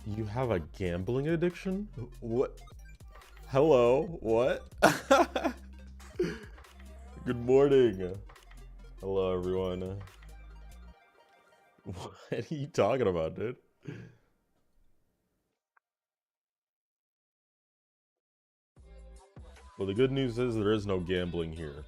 You have a gambling addiction? What? Hello? What? Good morning. Hello, everyone. What are you talking about, dude? Well, the good news is there is no gambling here.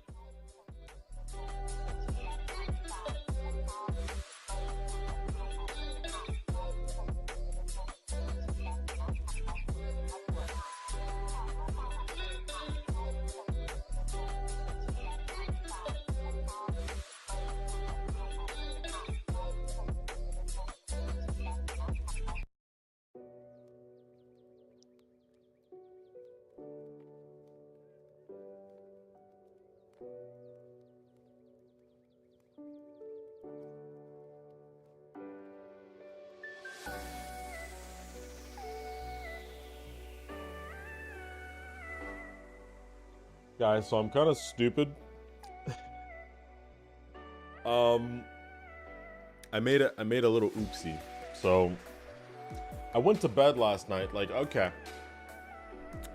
Guys, so I'm kind of stupid. I made a little oopsie. So I went to bed last night, like, okay,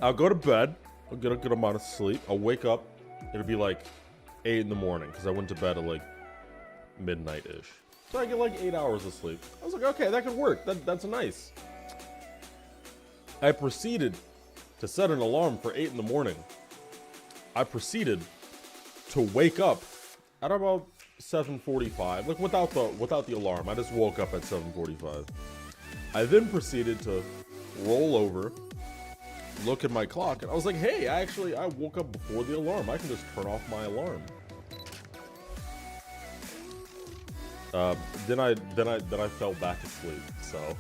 I'll go to bed, I'll get a good amount of sleep, I'll wake up, it'll be like 8 in the morning, because I went to bed at like midnight-ish. So I get like 8 hours of sleep. I was like, okay, that could work, that's nice. I proceeded to set an alarm for 8 in the morning. I proceeded to wake up at about 7:45, like without the alarm. I just woke up at 7:45. I then proceeded to roll over, look at my clock, and I was like, hey, I woke up before the alarm. I can just turn off my alarm. Then I fell back asleep. So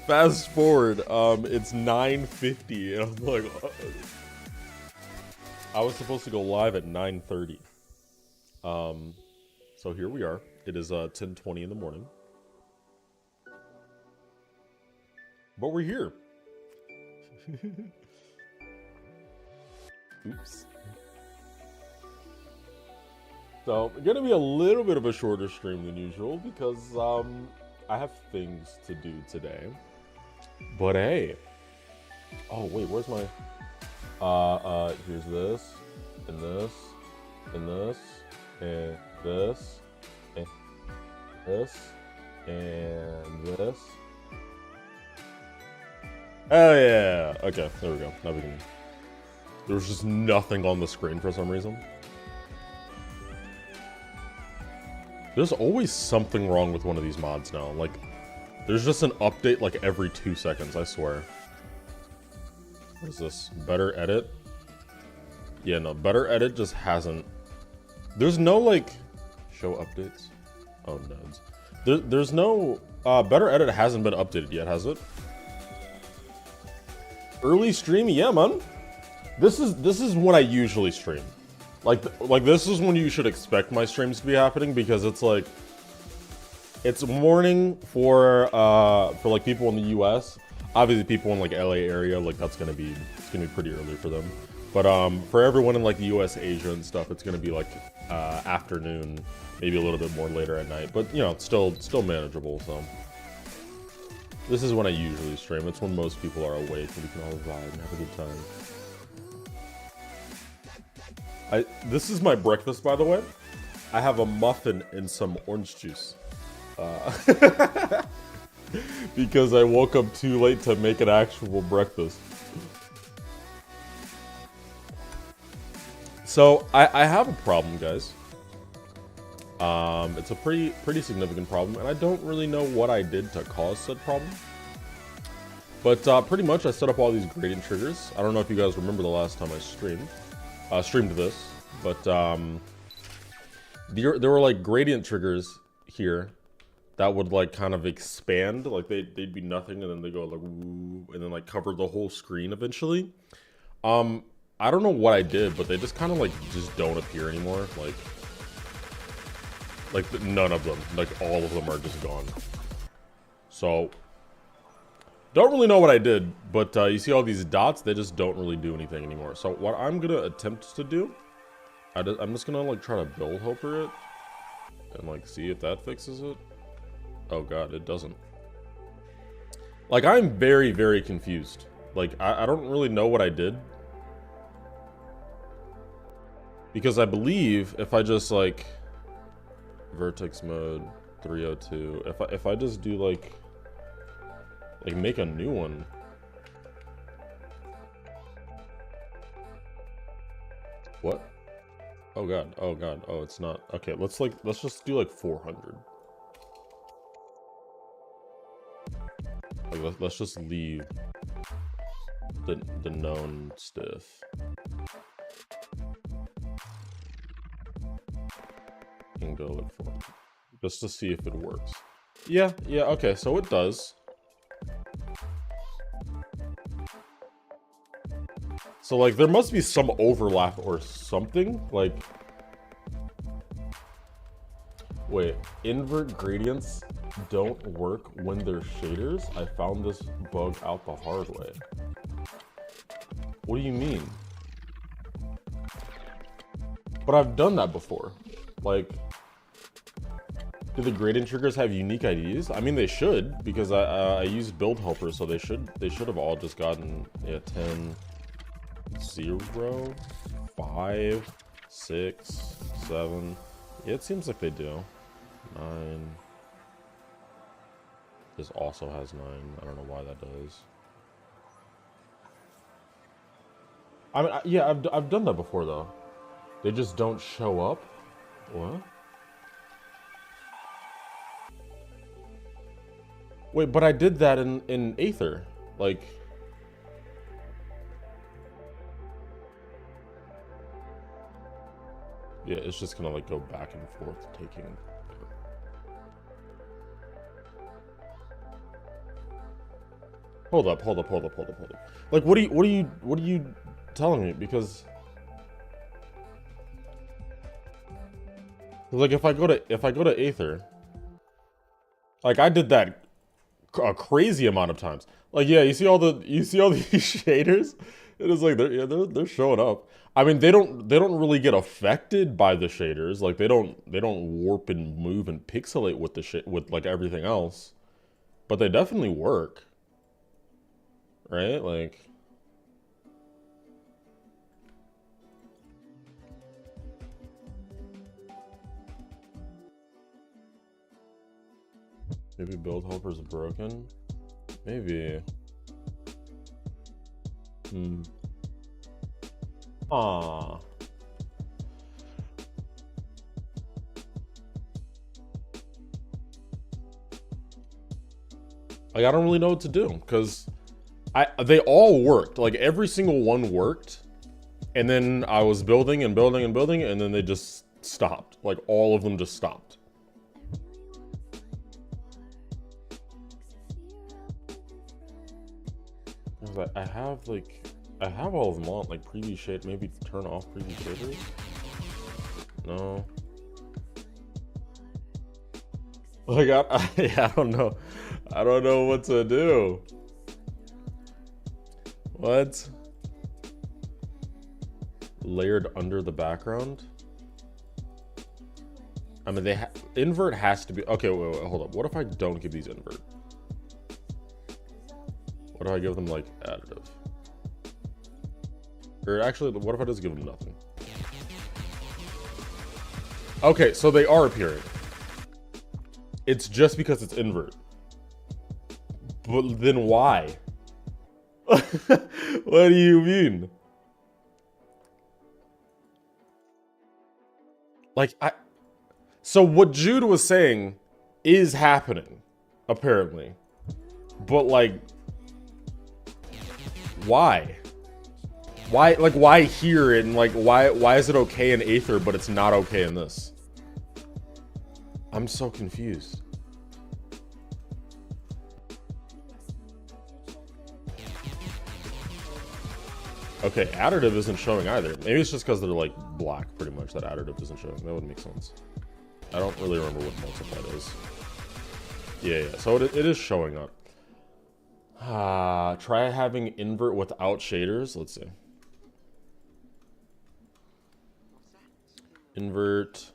fast forward, it's 9:50, and I'm like, I was supposed to go live at 9:30. So here we are. It is 10:20 in the morning. But we're here. Oops. So, gonna be a little bit of a shorter stream than usual because I have things to do today. But hey. Oh wait, where's my here's this, and this, and this, and this, and this, and this. Oh yeah, okay, there we go. Now we can. There's just nothing on the screen for some reason. There's always something wrong with one of these mods now. Like, there's just an update like every 2 seconds, I swear. What is this? Better edit? Yeah, no, better edit just hasn't. There's no like show updates. Oh no. There's no better edit hasn't been updated yet, has it? Early stream, yeah, man. This is when I usually stream. Like this is when you should expect my streams to be happening because it's like it's morning for like people in the US. Obviously people in like LA area, like it's gonna be pretty early for them. But for everyone in like the US, Asia and stuff, it's gonna be like afternoon, maybe a little bit more later at night. But you know, it's still manageable. So this is when I usually stream. It's when most people are awake and we can all vibe and have a good time. This is my breakfast, by the way. I have a muffin and some orange juice. Because I woke up too late to make an actual breakfast. So I have a problem, guys. It's a pretty significant problem, and I don't really know what I did to cause said problem. But pretty much I set up all these gradient triggers. I don't know if you guys remember the last time I streamed this, but there were like gradient triggers here that would like kind of expand, like they'd be nothing, and then they go like woo, and then like cover the whole screen eventually. I don't know what I did, but they just kind of like just don't appear anymore. Like none of them, like all of them are just gone. So don't really know what I did, but you see all these dots, they just don't really do anything anymore. So what I'm gonna attempt to do, I'm just gonna like try to build helper it and like see if that fixes it. Oh god, it doesn't. Like I'm very confused. Like I don't really know what I did. Because I believe if I just like vertex mode 302, if I just do like make a new one. What? Oh god, oh god, oh it's not. Okay, let's just do like 400. Like let's just leave the known stiff. And go like 400. Just to see if it works. Yeah, okay, so it does. So like there must be some overlap or something. Like wait, invert gradients don't work when they're shaders? I found this bug out the hard way. What do you mean? But I've done that before. Like, do the gradient triggers have unique IDs? I mean, they should, because I used build helpers, so they should have all just gotten 10, 0, 5, 6, 7. Yeah, it seems like they do. 9. This also has 9. I don't know why that does. I mean, yeah, I've done that before though. They just don't show up. What? Wait, but I did that in Aether. Like, yeah, it's just gonna like go back and forth taking. Hold up. Like, what are you telling me? Because like if I go to Aether, like I did that a crazy amount of times. Like, yeah, you see all these shaders? It is like they're showing up. I mean, they don't really get affected by the shaders. Like they don't warp and move and pixelate with with like everything else. But they definitely work. Right? Like maybe build helper's broken? Maybe. Aww. Like, I don't really know what to do, because they all worked. Like, every single one worked. And then I was building and building and building, and then they just stopped. Like, all of them just stopped. I have all of them on, like preview shade, maybe turn off preview shaders? No. Like, I don't know. I don't know what to do. What? layered under the background. I mean, invert has to be, okay, wait, hold up. What if I don't give these invert? What if I give them like additive? Or actually, what if I just give them nothing? Okay, so they are appearing. It's just because it's invert. But then why? What do you mean? Like, so what Jude was saying is happening, apparently. But like, why? Why, like, why here, and like, why is it okay in Aether, but it's not okay in this? I'm so confused. Okay, additive isn't showing either. Maybe it's just because they're like black, pretty much, that additive isn't showing. That would make sense. I don't really remember what multiplied is. Yeah, so it is showing up. Try having invert without shaders. Let's see. Invert.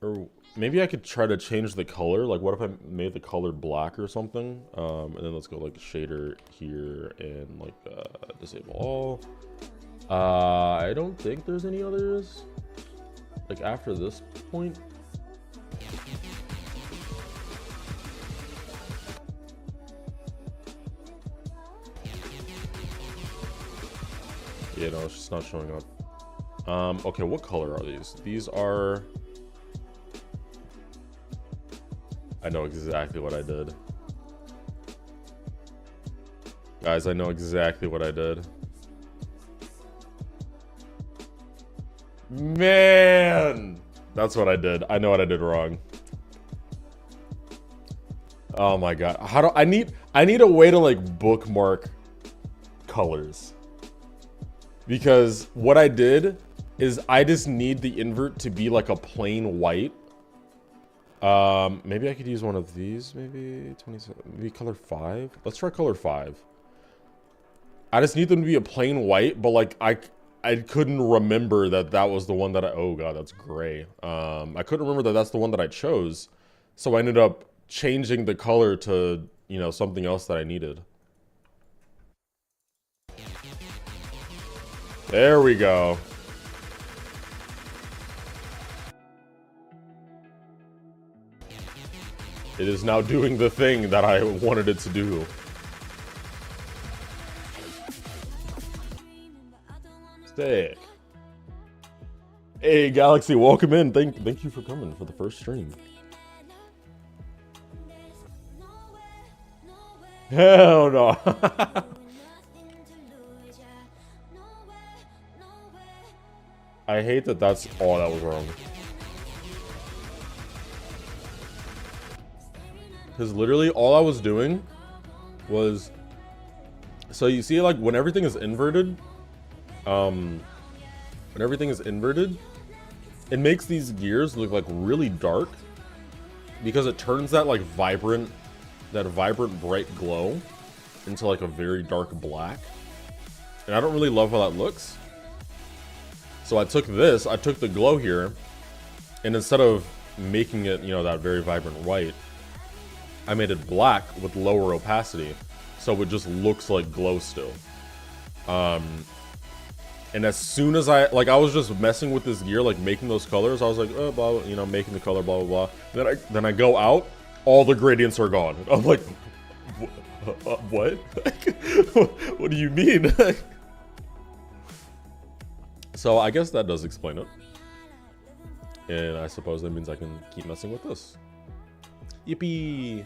Or maybe I could try to change the color. Like, what if I made the color black or something? And then let's go like shader here and like disable all. I don't think there's any others. Like after this point. Yeah, no, it's just not showing up. Okay, what color are these? These are... I know exactly what I did. Guys, I know exactly what I did. Man! That's what I did. I know what I did wrong. Oh my god. How do I need a way to like bookmark colors. Because what I did is I just need the invert to be like a plain white. Maybe I could use one of these, maybe 27, maybe color 5. Let's try color 5. I just need them to be a plain white, but like I couldn't remember that was the one that oh god, that's gray. I couldn't remember that that's the one that I chose. So I ended up changing the color to, you know, something else that I needed. There we go. It is now doing the thing that I wanted it to do. Sick. Hey Galaxy, welcome in. Thank you for coming for the first stream. Hell no. I hate that that's all that was wrong. Because literally all I was doing was... So you see, like, when everything is inverted, it makes these gears look like really dark because it turns that like vibrant bright glow into like a very dark black. And I don't really love how that looks. So I took the glow here, and instead of making it, you know, that very vibrant white, I made it black with lower opacity, so it just looks like glow still. And as soon as I was just messing with this gear, like making those colors, I was like, oh, blah, you know, making the color, blah, blah, blah. Then I go out, all the gradients are gone. I'm like, what? What do you mean? So I guess that does explain it. And I suppose that means I can keep messing with this. Yippee!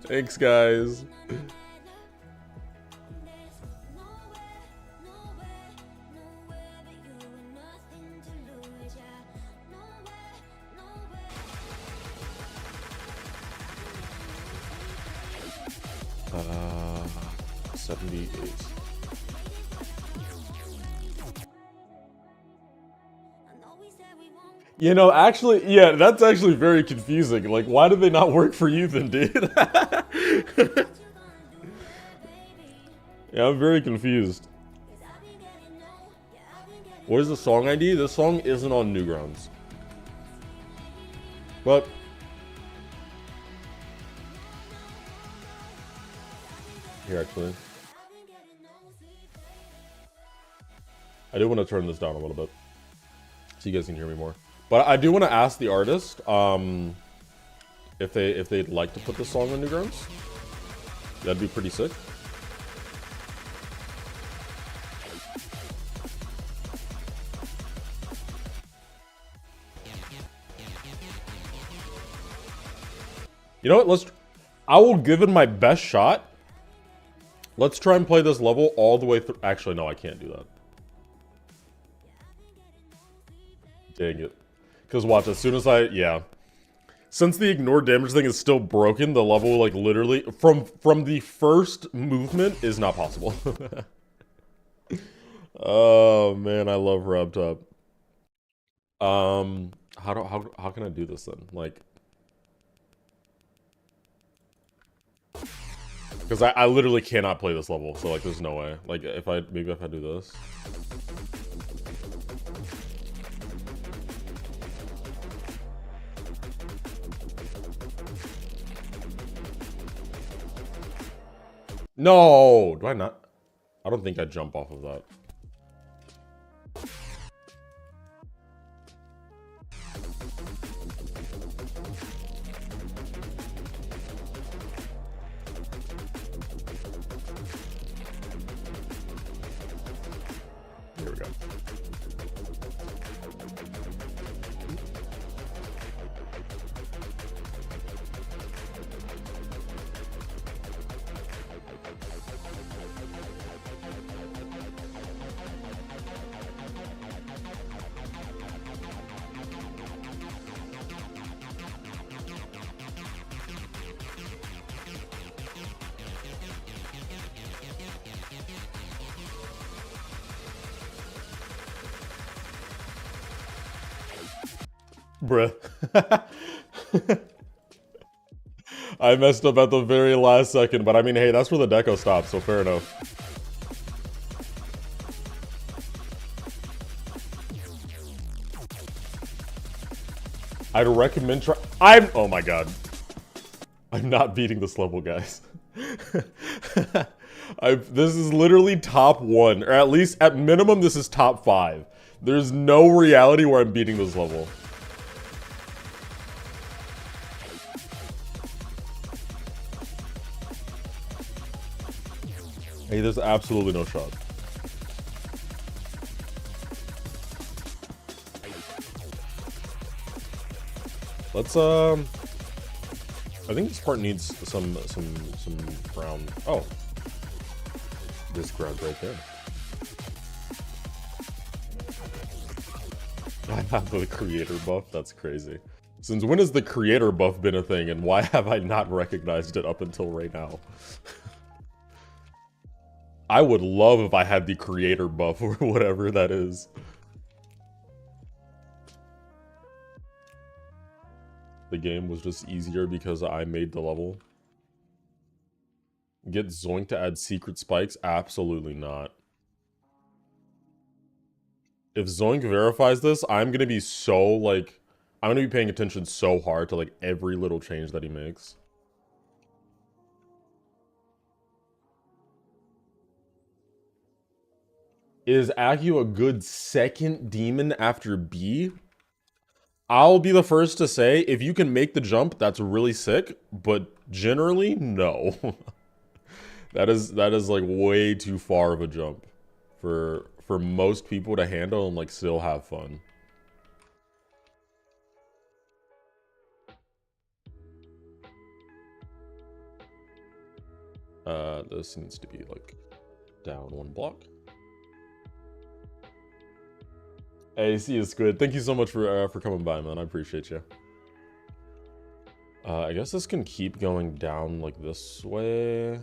Thanks, guys. Uh, 78. You know, actually, yeah, that's actually very confusing. Like, why did they not work for you then, dude? Yeah, I'm very confused. What is the song ID? This song isn't on Newgrounds. But here, actually, I do want to turn this down a little bit so you guys can hear me more. But I do want to ask the artist if they'd like to put this song on Newgrounds. That'd be pretty sick. You know what? I will give it my best shot. Let's try and play this level all the way through. Actually, no, I can't do that. Dang it. Because watch, as soon as yeah. Since the ignore damage thing is still broken, the level, like, literally, from the first movement is not possible. Oh, man, I love Raptop. How can I do this then? Like, because I literally cannot play this level, so, like, there's no way. Like, maybe if I do this. No! Do I not? I don't think I jump off of that. Here we go. Bruh. I messed up at the very last second, but I mean, hey, that's where the deco stops, so fair enough. I'd recommend oh my god. I'm not beating this level, guys. This is literally top 1, or at least, at minimum, this is top 5. There's no reality where I'm beating this level. Hey, there's absolutely no shot. Let's, I think this part needs some ground. Oh. This ground right there. I have the creator buff? That's crazy. Since when has the creator buff been a thing, and why have I not recognized it up until right now? I would love if I had the creator buff or whatever that is. The game was just easier because I made the level. Get Zoink to add secret spikes? Absolutely not. If Zoink verifies this, I'm gonna be so, like... I'm gonna be paying attention so hard to, like, every little change that he makes. Is Accu a good second demon after B? I'll be the first to say, if you can make the jump, that's really sick, but generally, no. that is like way too far of a jump for most people to handle and like still have fun. This needs to be like down 1 block. Hey, see you, Squid. Thank you so much for coming by, man. I appreciate you. I guess this can keep going down like this way.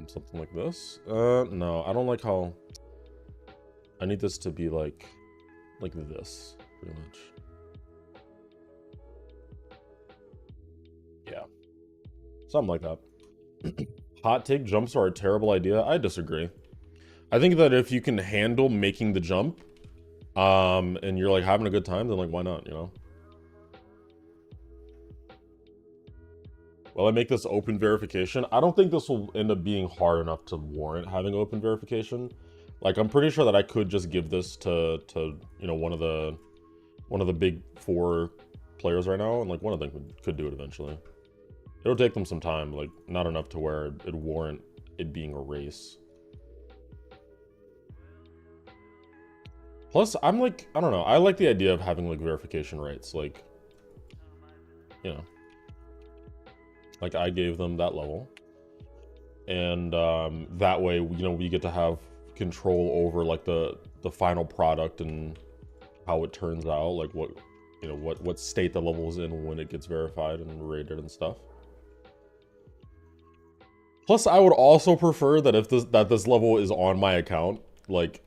Something like this. No, I don't like how... I need this to be like this, pretty much. Yeah. Something like that. Hot take, jumps are a terrible idea. I disagree. I think that if you can handle making the jump, and you're like having a good time, then like why not, you know? Will I make this open verification? I don't think this will end up being hard enough to warrant having open verification. Like I'm pretty sure that I could just give this to you know one of the big 4 players right now, and like one of them could do it eventually. It'll take them some time, like not enough to where it'd warrant it being a race. Plus, I'm like, I don't know, I like the idea of having like verification rights, like, you know, like I gave them that level, and that way, you know, we get to have control over like the final product and how it turns out, like what, you know, what state the level is in when it gets verified and rated and stuff. Plus, I would also prefer that if this level is on my account, like,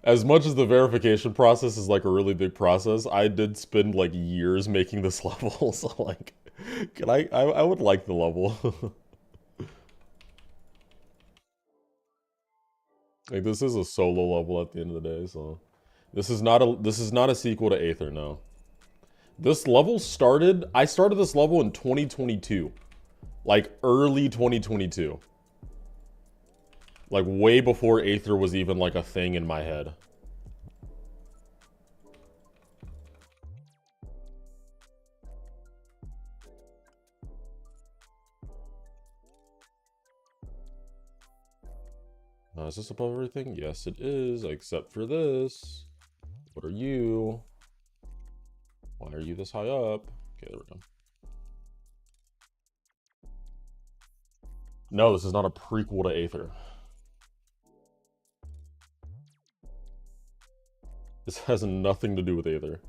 as much as the verification process is like a really big process, I did spend like years making this level, so like, I would like the level. Like this is a solo level at the end of the day, so this is not a sequel to Aether, no. This level started, I started this level in 2022. Like early 2022. Like way before Aether was even like a thing in my head. Is this above everything? Yes, it is, except for this. What are you? Why are you this high up? Okay, there we go. No, this is not a prequel to Aether. This has nothing to do with Aether.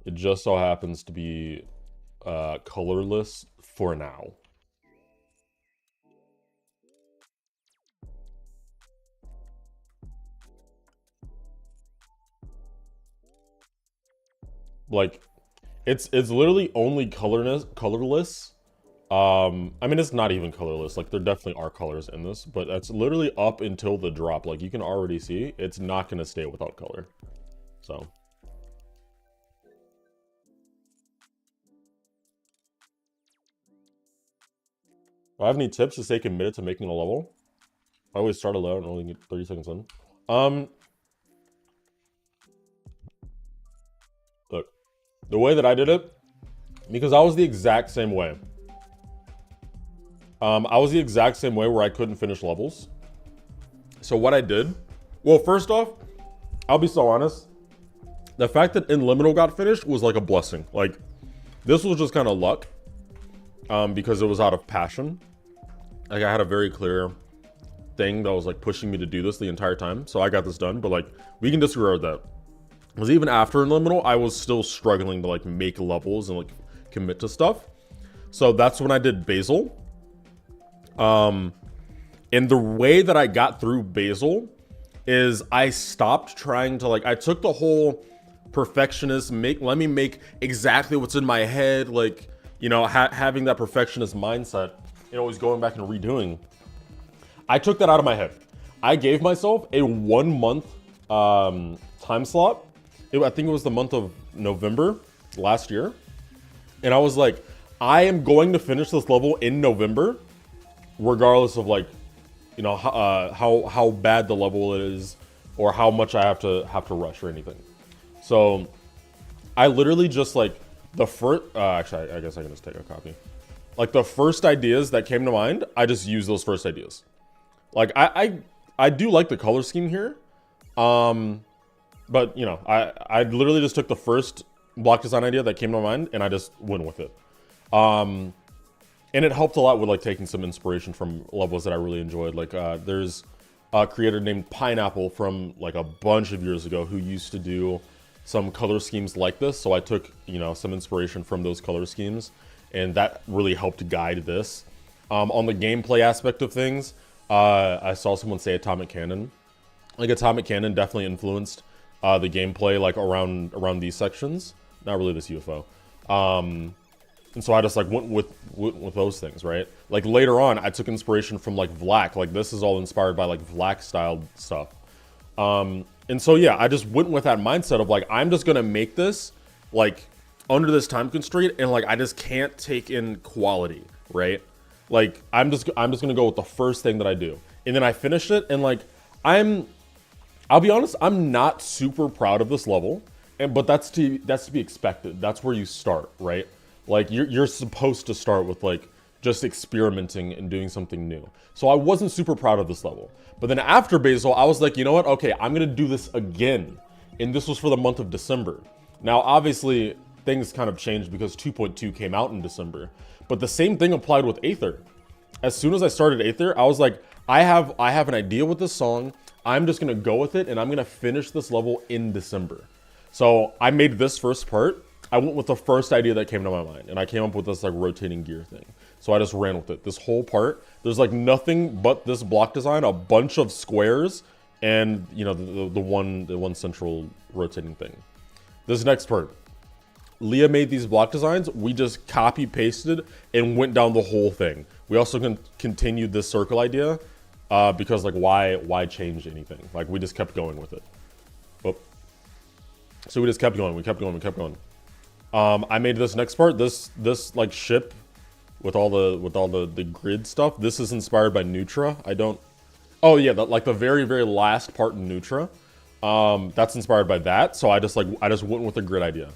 It just so happens to be colorless for now. Like, it's literally only colorless. I mean, it's not even colorless. Like, there definitely are colors in this, but that's literally up until the drop. Like, you can already see it's not going to stay without color. So. Do I have any tips to stay committed to making a level? I always start low and only get 30 seconds in. Look, the way that I did it, because I was the exact same way. I was the exact same way where I couldn't finish levels. So what I did, well, first off, I'll be so honest. The fact that Inliminal got finished was like a blessing. Like, this was just kind of luck, because it was out of passion. Like, I had a very clear thing that was like pushing me to do this the entire time. So I got this done, but like, we can disregard that. Because even after Inliminal, I was still struggling to like make levels and like commit to stuff. So that's when I did Basil. And the way that I got through Basil is I stopped trying to like, I took the whole perfectionist, let me make exactly what's in my head, like, you know, having that perfectionist mindset, you know, always going back and redoing. I took that out of my head. I gave myself a 1 month time slot. I think it was the month of November last year. And I was like, I am going to finish this level in November, regardless of like, you know, how bad the level is or how much I have to rush or anything. So I literally just like the first, actually, I guess I can just take a copy. Like the first ideas that came to mind, I just use those first ideas. Like I do like the color scheme here. But you know, I literally just took the first block design idea that came to mind and I just went with it. And it helped a lot with like taking some inspiration from levels that I really enjoyed. Like there's a creator named Pineapple from like a bunch of years ago who used to do some color schemes like this. So I took, you know, some inspiration from those color schemes and that really helped guide this. On the gameplay aspect of things, I saw someone say Atomic Cannon. Like Atomic Cannon definitely influenced the gameplay like around these sections. Not really this UFO. And so I just like went with those things, right? Like later on, I took inspiration from like Vlak. Like this is all inspired by like Vlak style stuff. And so yeah, I just went with that mindset of like, I'm just gonna make this like under this time constraint, and like I just can't take in quality, right? Like I'm just gonna go with the first thing that I do. And then I finished it, and like I'll be honest, I'm not super proud of this level, but that's to be expected. That's where you start, right? Like you're supposed to start with like just experimenting and doing something new. So I wasn't super proud of this level. But then after Basil, I was like, you know what? Okay, I'm gonna do this again. And this was for the month of December. Now, obviously, things kind of changed because 2.2 came out in December. But the same thing applied with Aether. As soon as I started Aether, I was like, I have an idea with this song. I'm just gonna go with it, and I'm gonna finish this level in December. So I made this first part. I went with the first idea that came to my mind, and I came up with this like rotating gear thing. So I just ran with it. This whole part, there's like nothing but this block design, a bunch of squares, and you know the one central rotating thing. This next part, Leah made these block designs. We just copy pasted and went down the whole thing. We also continued this circle idea because like why change anything? Like we just kept going with it. Oh. So we just kept going. We kept going. I made this next part. This like ship with all the grid stuff. This is inspired by Nutra. Oh yeah, like the very last part in Nutra. That's inspired by that. So I just went with a grid idea,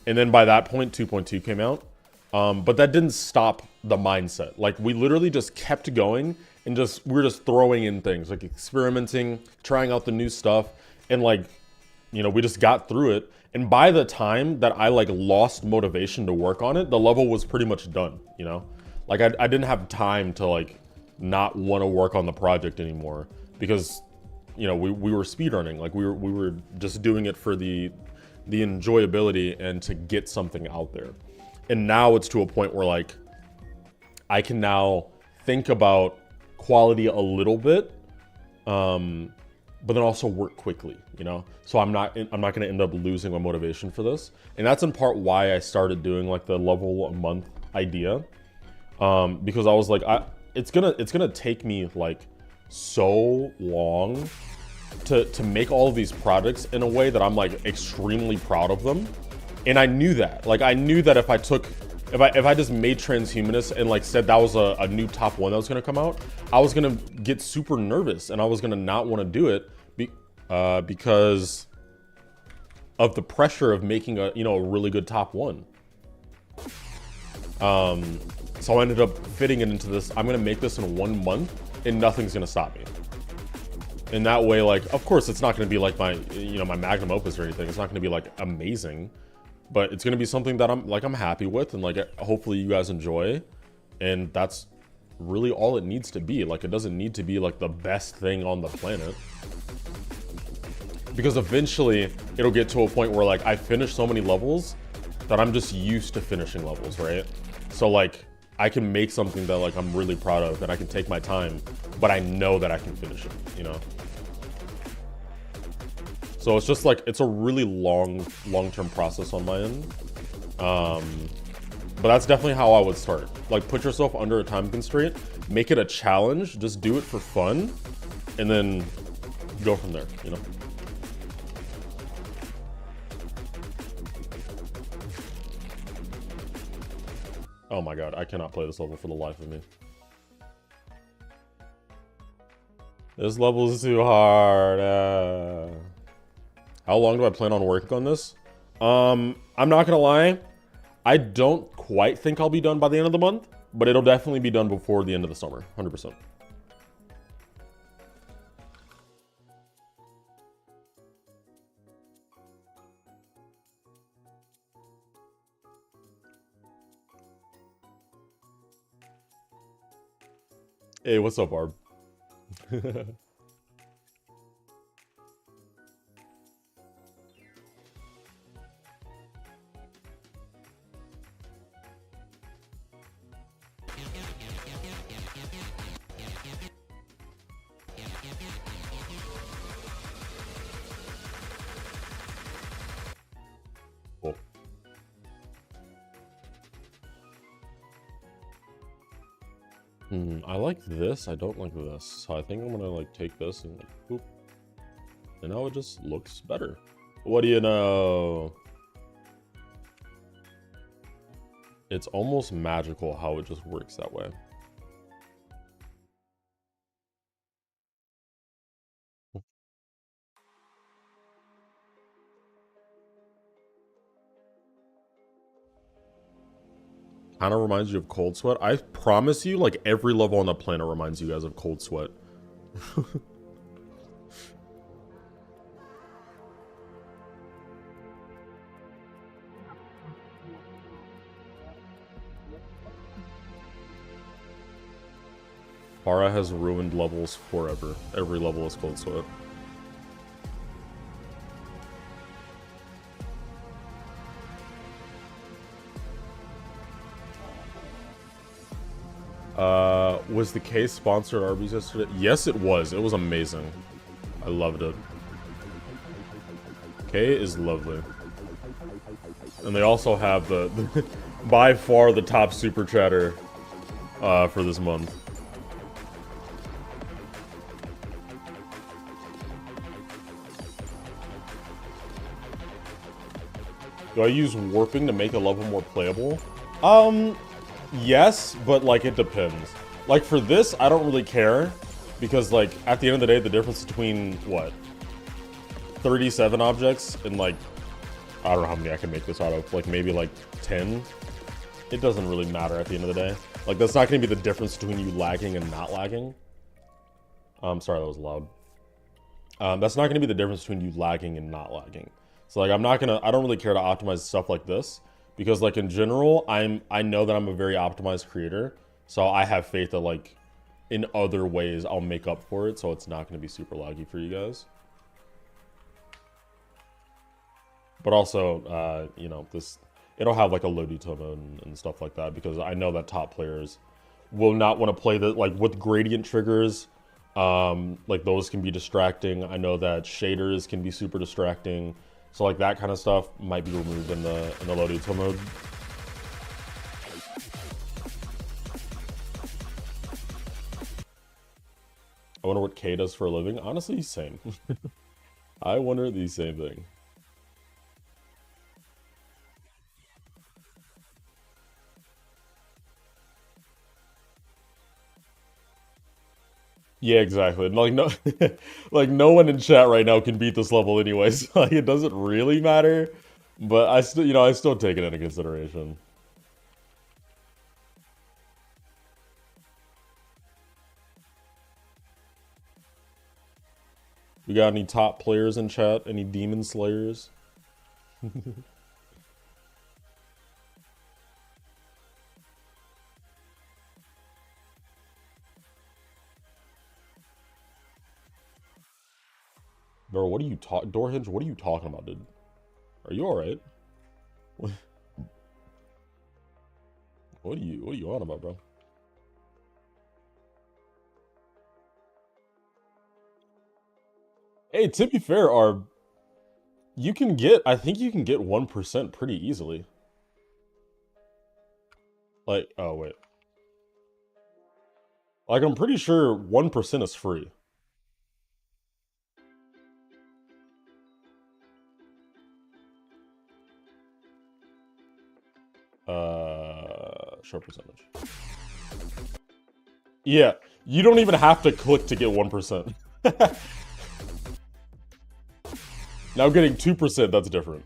and then by that point 2.2 came out. But that didn't stop the mindset. Like we literally just kept going, and we were just throwing in things, like experimenting, trying out the new stuff, and like, you know, we just got through it. And by the time that I like lost motivation to work on it, the level was pretty much done, you know? Like I didn't have time to like not want to work on the project anymore because, you know, we were speedrunning. Like we were just doing it for the enjoyability and to get something out there. And now it's to a point where like I can now think about quality a little bit, but then also work quickly, you know? So I'm not gonna end up losing my motivation for this. And that's in part why I started doing like the level a month idea. Because I was like, it's gonna take me like so long to make all of these projects in a way that I'm like extremely proud of them. And I knew that. Like I knew that if I just made Transhumanist and like said that was a new top 1 that was gonna come out, I was gonna get super nervous and I was gonna not want to do it because of the pressure of making a really good top 1. So I ended up fitting it into this. I'm gonna make this in 1 month and nothing's gonna stop me. And that way, like, of course it's not gonna be like my magnum opus or anything. It's not gonna be like amazing, but it's gonna be something that I'm happy with, and like hopefully you guys enjoy. And that's really all it needs to be. Like it doesn't need to be like the best thing on the planet, because eventually it'll get to a point where like I finish so many levels that I'm just used to finishing levels, right? So like I can make something that like I'm really proud of, that I can take my time, but I know that I can finish it, you know? So it's just like, it's a really long-term process on my end. But that's definitely how I would start. Like put yourself under a time constraint, make it a challenge, just do it for fun, and then go from there, you know? Oh my god, I cannot play this level for the life of me. This level is too hard. How long do I plan on working on this? I'm not gonna lie, I don't quite think I'll be done by the end of the month, but it'll definitely be done before the end of the summer, 100%. Hey, what's up, Barb? Cool. I like this. I don't like this. So I think I'm gonna like take this and like boop. And now it just looks better. What do you know? It's almost magical how it just works that way. Kind of reminds you of Cold Sweat. I promise you, like every level on the planet reminds you guys of Cold Sweat. Farah has ruined levels forever. Every level is Cold Sweat. Was the case sponsored Arby's yesterday? Yes, it was. It was amazing. I loved it. K is lovely. And they also have the by far the top super chatter for this month. Do I use warping to make a level more playable? Yes, but like it depends. Like for this, I don't really care because like at the end of the day, the difference between what 37 objects and like I don't know how many I can make this out of, like maybe like 10. It doesn't really matter at the end of the day. Like that's not going to be the difference between you lagging and not lagging. Sorry, that was loud. That's not going to be the difference between you lagging and not lagging. So like I don't really care to optimize stuff like this because like in general, I know that I'm a very optimized creator. So I have faith that like in other ways I'll make up for it. So it's not going to be super laggy for you guys. But also, you know, it'll have like a low detail mode and stuff like that because I know that top players will not want to play the like with gradient triggers. Like those can be distracting. I know that shaders can be super distracting. So like that kind of stuff might be removed in the low detail mode. I wonder what K does for a living. Honestly, same. I wonder the same thing. Yeah, exactly. Like no, like no one in chat right now can beat this level anyways. Like it doesn't really matter, but I still, I still take it into consideration. We got any top players in chat? Any demon slayers? Bro, what are you Doorhinge, what are you talking about, dude? Are you alright? What are you on about, bro? Hey, to be fair, I think you can get 1% pretty easily. Like, oh wait. Like I'm pretty sure 1% is free. Show percentage. Yeah, you don't even have to click to get 1%. Now getting 2%, that's different.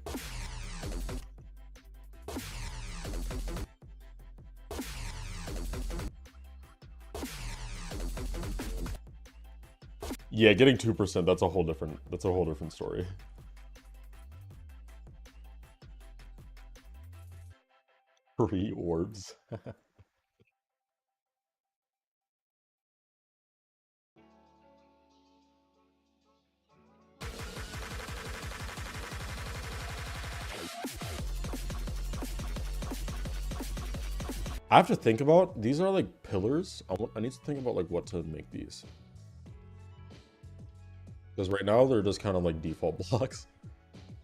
Yeah, getting 2%, that's a whole different story. Free orbs. I have to think about, these are like pillars. I need to think about like what to make these. Because right now they're just kind of like default blocks.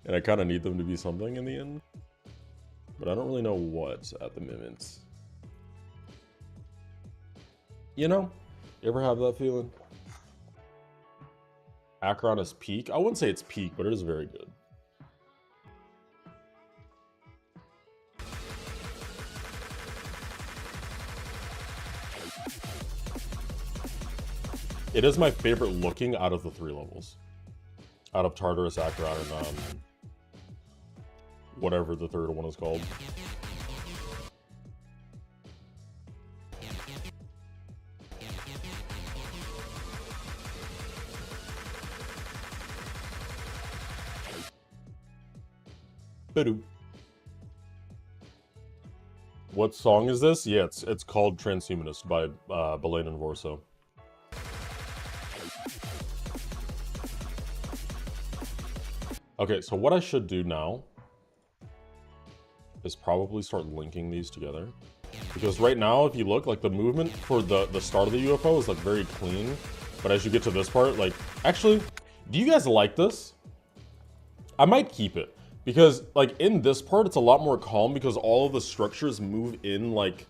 And I kind of need them to be something in the end. But I don't really know what at the moment. You know? You ever have that feeling? Acheron is peak? I wouldn't say it's peak, but it is very good. It is my favorite looking out of the 3 levels. Out of Tartarus, Acheron, and whatever the third one is called. Ba-doo. What song is this? Yeah, it's called Transhumanist by Belaine and Vorso. Okay, so what I should do now is probably start linking these together. Because right now, if you look, like the movement for the start of the UFO is like very clean. But as you get to this part, like, actually, do you guys like this? I might keep it. Because like in this part, it's a lot more calm because all of the structures move in like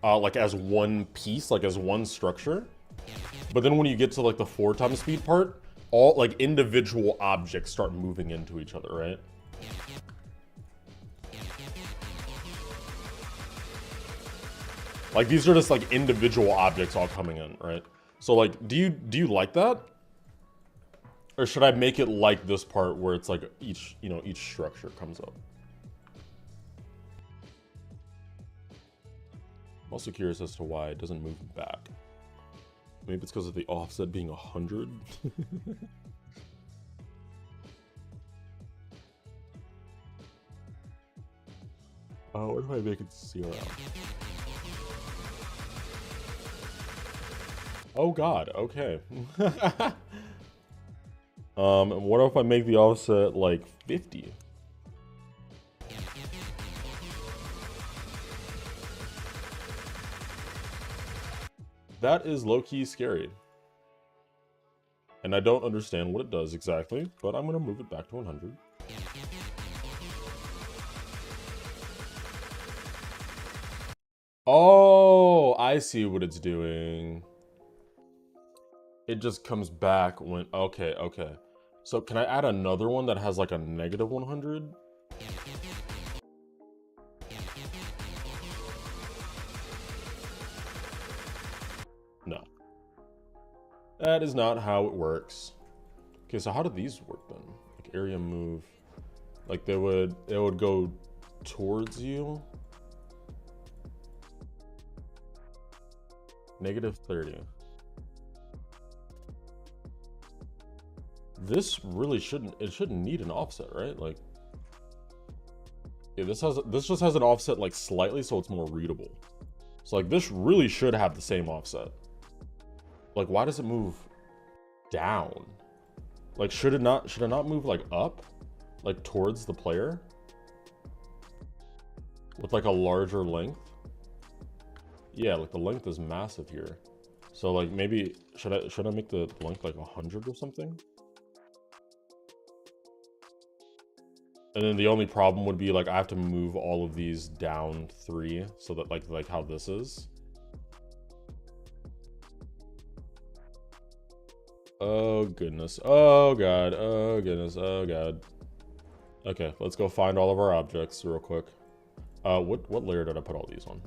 as one piece, like as one structure. But then when you get to like the 4 times speed part, all like individual objects start moving into each other, right? Like these are just like individual objects all coming in, right? So like, do you like that? Or should I make it like this part where it's like each structure comes up? I'm also curious as to why it doesn't move back. Maybe it's because of the offset being 100. Oh, what if I make it 0? Oh god, okay. And what if I make the offset like 50? That is low-key scary. And I don't understand what it does exactly, but I'm gonna move it back to 100. Oh, I see what it's doing. It just comes back when, okay. So can I add another one that has like a negative 100? No. That is not how it works. Okay, so how do these work then? Like area move. Like it would go towards you. Negative 30. This really shouldn't need an offset, right? Like, yeah, this just has an offset like slightly, so it's more readable. So like this really should have the same offset. Like, why does it move down? Like, should it not move like up, like towards the player with like a larger length? Yeah, like the length is massive here. So like maybe should I make the length like 100 or something? And then the only problem would be like I have to move all of these down 3 so that like how this is. Oh goodness. Oh god. Oh goodness. Oh god. Okay, let's go find all of our objects real quick. What layer did I put all these on?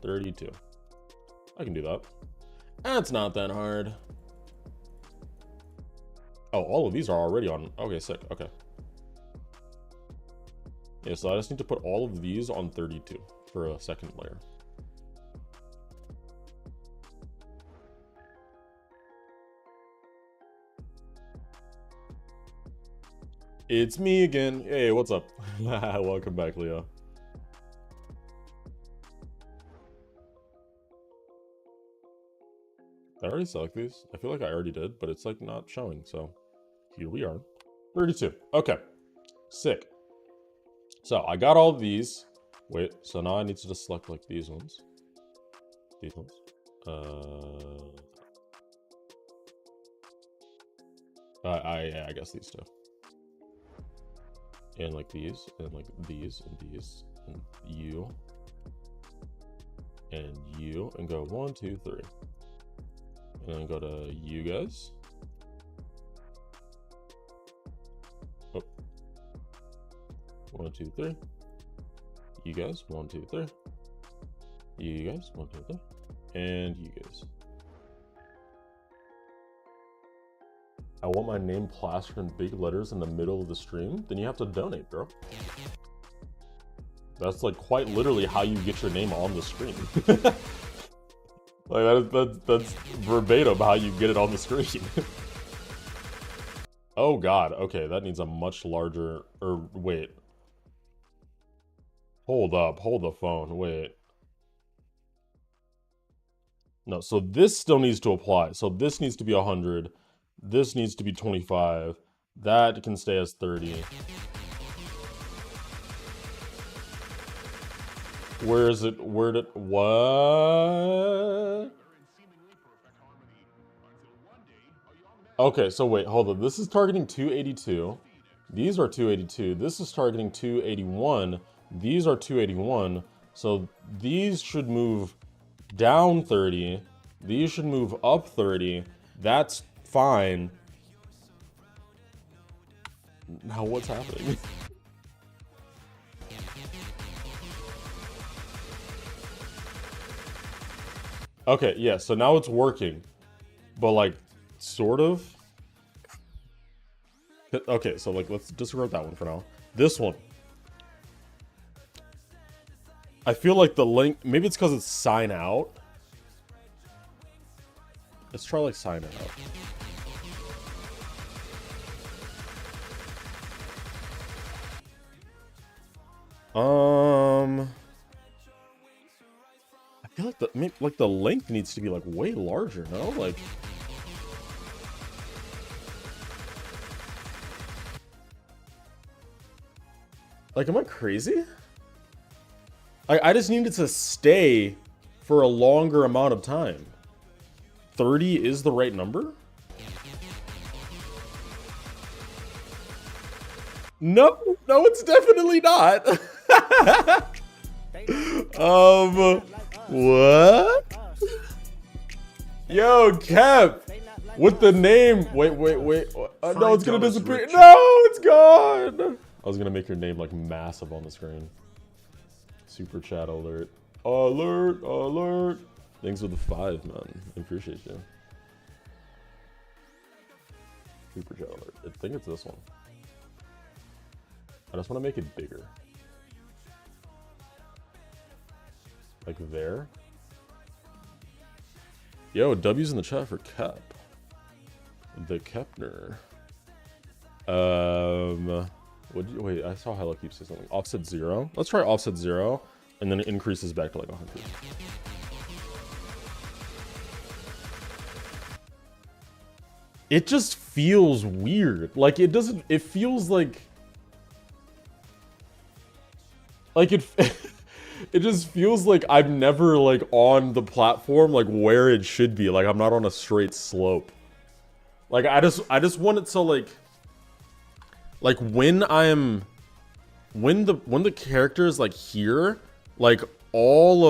32. I can do that. That's not that hard. Oh, all of these are already on. Okay, sick. Okay. Yeah, so I just need to put all of these on 32 for a second layer. It's me again. Hey, what's up? Welcome back, Leo. Did I already select these? I feel like I already did, but it's like not showing, so here we are. 32. Okay. Sick. So I got all of these. Wait, so now I need to just select like these ones. These ones. I guess these two. And like these, and like these, and these, and you. and you, and go 1, 2, 3. And then go to you guys. Oh. 1, 2, 3. You guys, 1, 2, 3. You guys, 1, 2, 3. And you guys. I want my name plastered in big letters in the middle of the stream. Then you have to donate, bro. That's like quite literally how you get your name on the screen. Like that's verbatim how you get it on the screen. Oh god, okay, that needs a much larger, or wait. Hold up, hold the phone, wait. No, so this still needs to apply. So this needs to be 100. This needs to be 25. That can stay as 30. Where is it? Where did, what? Okay, so wait, hold on. This is targeting 282. These are 282. This is targeting 281. These are 281. So these should move down 30. These should move up 30. That's fine. Now what's happening? Okay, yeah, so now it's working. But like, sort of. Okay, so like, let's disregard that one for now. This one. I feel like the link, maybe it's because it's sign out. Let's try like sign out. I feel like the length needs to be like way larger, no? Like am I crazy? I just need it to stay for a longer amount of time. 30 is the right number? No, no, it's definitely not. What? Yo, Kev, with the name. Wait. No, it's gonna disappear. No, it's gone. I was gonna make your name like massive on the screen. Super chat alert. Alert, alert. Thanks for the 5, man. I appreciate you. Super chat alert. I think it's this one. I just want to make it bigger. Like there. Yo, W's in the chat for Kep. The Kepner. Wait, I saw Hello keep saying something. Offset 0. Let's try offset 0, and then it increases back to like 100. It just feels weird. Like it doesn't. It feels like it. It just feels like I'm never like on the platform like where it should be. Like I'm not on a straight slope. Like I just want it to like when the character is like here, like all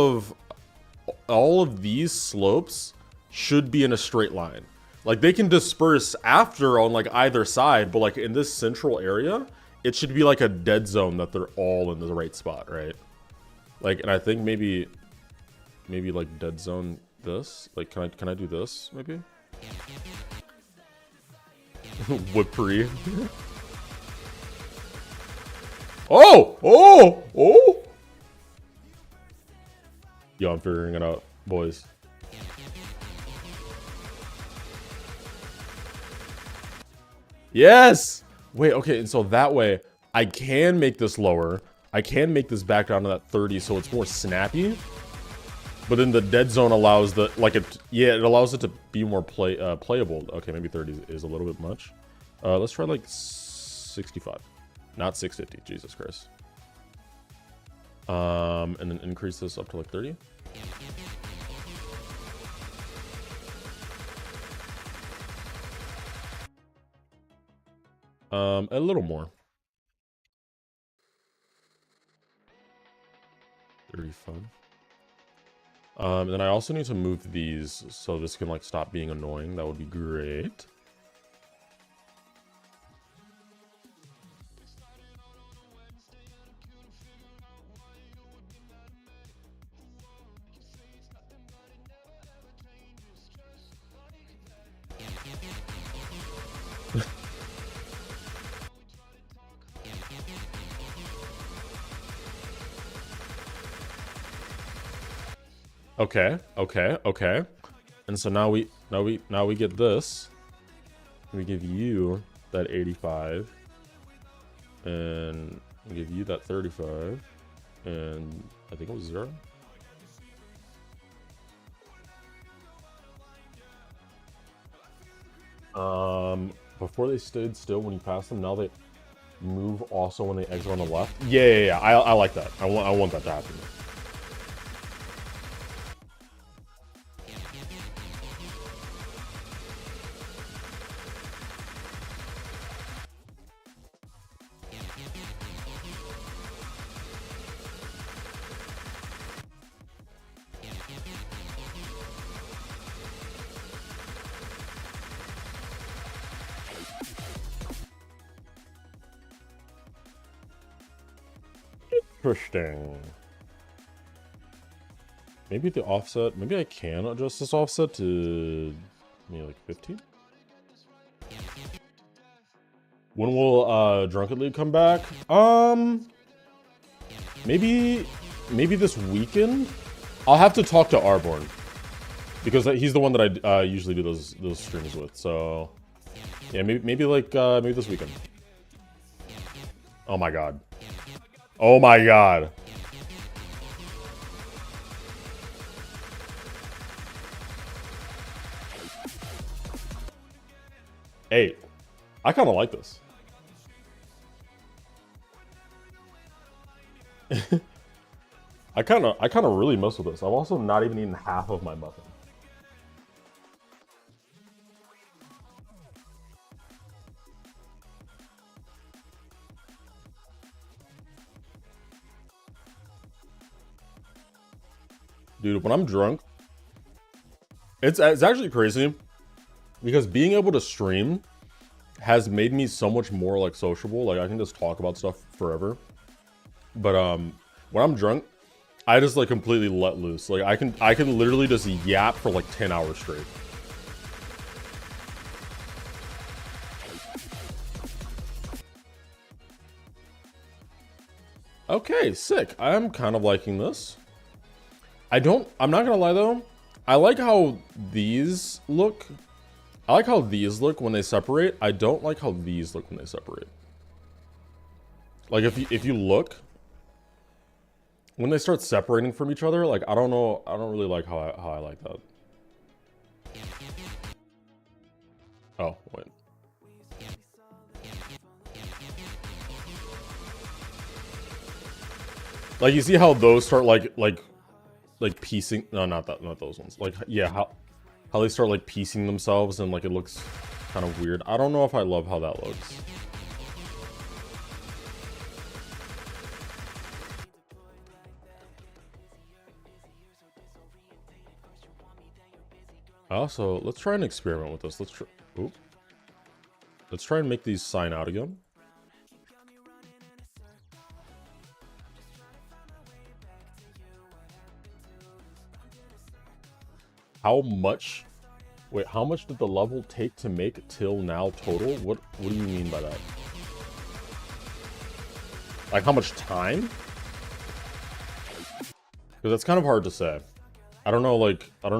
of these slopes should be in a straight line. Like they can disperse after on like either side, but like in this central area, it should be like a dead zone that they're all in the right spot, right? Like, and I think maybe like dead zone this. Like, can I do this maybe? Whippery. Oh! Yo, I'm figuring it out, boys. Yes! Wait, okay, and so that way, I can make this lower. I can make this back down to that 30 so it's more snappy. But then the dead zone allows the, like, it allows it to be more playable. Okay, maybe 30 is a little bit much. Let's try, like, 65. Not 650, Jesus Christ. And then increase this up to, like, 30. A little more. 35. And then I also need to move these so this can like stop being annoying. That would be great. Okay, okay, okay. And so now we get this. We give you that 85. And we give you that 35. And I think it was 0. Before they stayed still when you pass them, now they move also when they exit on the left. Yeah. I like that. I want that to happen. Interesting. Maybe the offset, maybe I can adjust this offset to maybe like 15. When will Drunken League come back? Maybe this weekend. I'll have to talk to Arborn because he's the one that I usually do those streams with. So yeah, maybe this weekend. Oh my god. Oh my god. Hey, I kind of like this. I kind of really mess with this. I'm also not even eating half of my muffin. Dude, when I'm drunk, it's actually crazy because being able to stream has made me so much more like sociable. Like I can just talk about stuff forever. But when I'm drunk, I just like completely let loose. Like I can literally just yap for like 10 hours straight. Okay, sick. I'm kind of liking this. I'm not gonna lie though, I like how these look. I like how these look when they separate. I don't like how these look when they separate. Like if you look, when they start separating from each other, like I don't know, I don't really like how I like that. Oh, wait. Like you see how those start like piecing, no, not those ones. Like yeah, how they start like piecing themselves and like it looks kind of weird. I don't know if I love how that looks. Also, let's try and experiment with this. Let's try and make these sign out again. How much? Wait, how much did the level take to make till now total? What do you mean by that? Like how much time? Because that's kind of hard to say. I don't know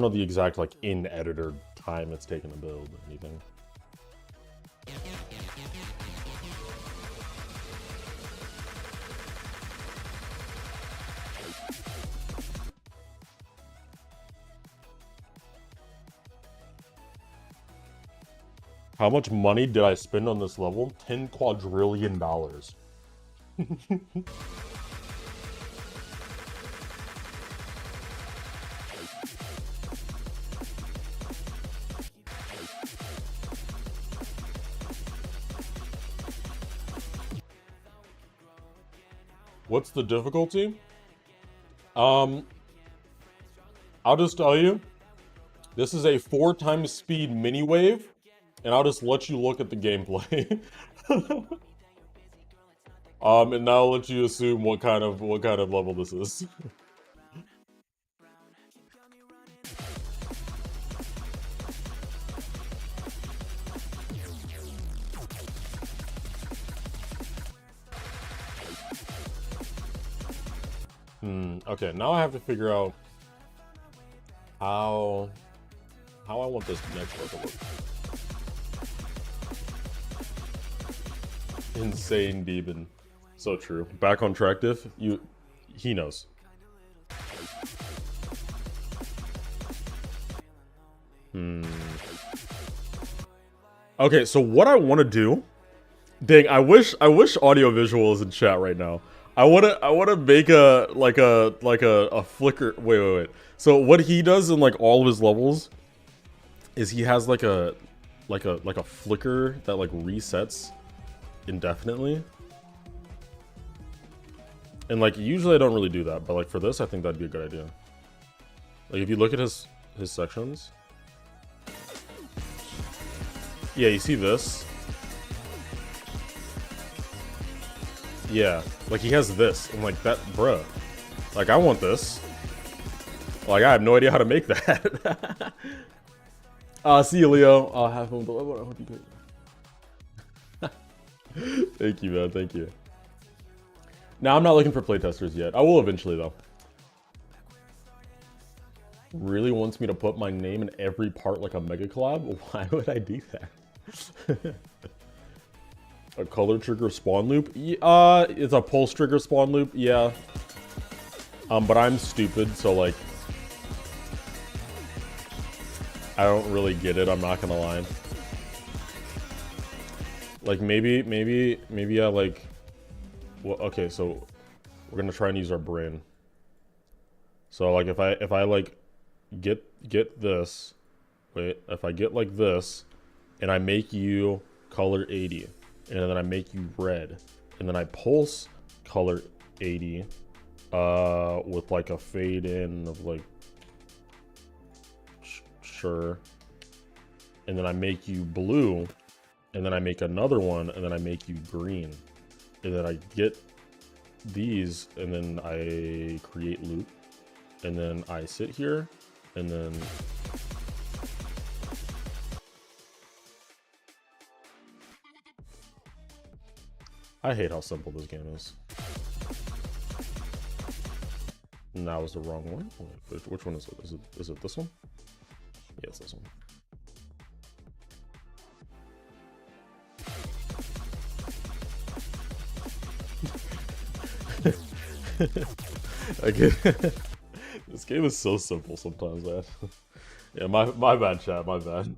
the exact like in editor time it's taken to build or anything. How much money did I spend on this level? $10 quadrillion. What's the difficulty? I'll just tell you, this is a 4 times speed mini wave, and I'll just let you look at the gameplay. And now I'll let you assume what kind of level this is. Okay, now I have to figure out how I want this next one to look. Insane demon. So true. Back on track, Diff. He knows. Okay, so what I want to do, dang, I wish audio visual is in chat right now. I wanna make a flicker. Wait. So what he does in like all of his levels is he has like a flicker that like resets indefinitely. And like usually I don't really do that, but like for this I think that'd be a good idea. Like if you look at his sections. Yeah, you see this? Yeah, like he has this. I'm like, that, bruh. Like I want this. Like I have no idea how to make that. See you, Leo. Have fun. I hope you good. Thank you, man. Thank you. Now I'm not looking for playtesters yet. I will eventually, though. Really wants me to put my name in every part like a mega collab? Why would I do that? A color trigger spawn loop? It's a pulse trigger spawn loop, yeah. But I'm stupid, so like I don't really get it, I'm not gonna lie. Like maybe I like, well, okay, so we're gonna try and use our brain. So like if I like get this, wait, if I get like this and I make you color 80 and then I make you red and then I pulse color 80 with like a fade in of like sure, and then I make you blue and then I make another one and then I make you green and then I get these and then I create loop and then I sit here and then I hate how simple this game is. And that was the wrong one. Wait, which one is it? Is it this one? Yeah, it's this one. Okay. This game is so simple sometimes, man. Yeah, my bad, chat, my bad.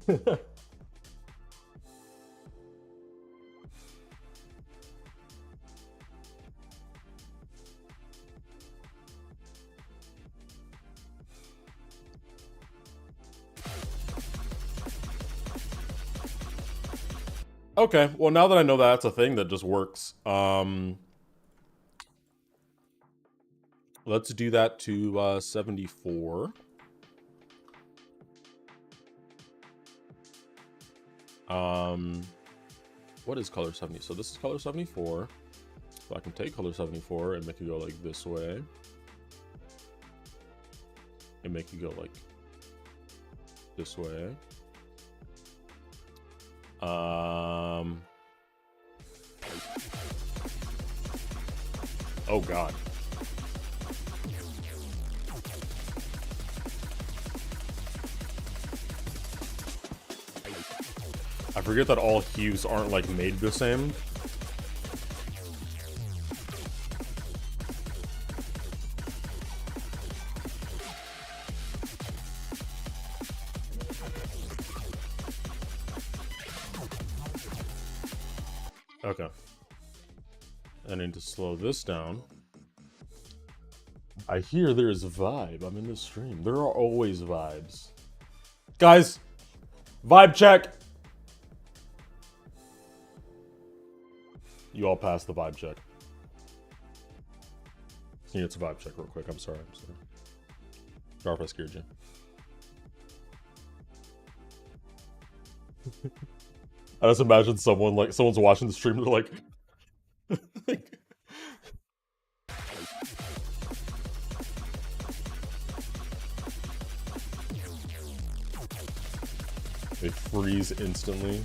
Okay, well now that I know that's a thing that just works, let's do that to 74. What is color 70? So this is color 74. So I can take color 74 and make it go like this way. And make it go like this way. Oh god. I forget that all hues aren't like made the same. Okay. I need to slow this down. I hear there's a vibe. I'm in the stream. There are always vibes. Guys, vibe check. You all passed the vibe check. It's a vibe check real quick. I'm sorry. Sorry if I scared you. I just imagine someone's watching the stream and they're like, they freeze instantly.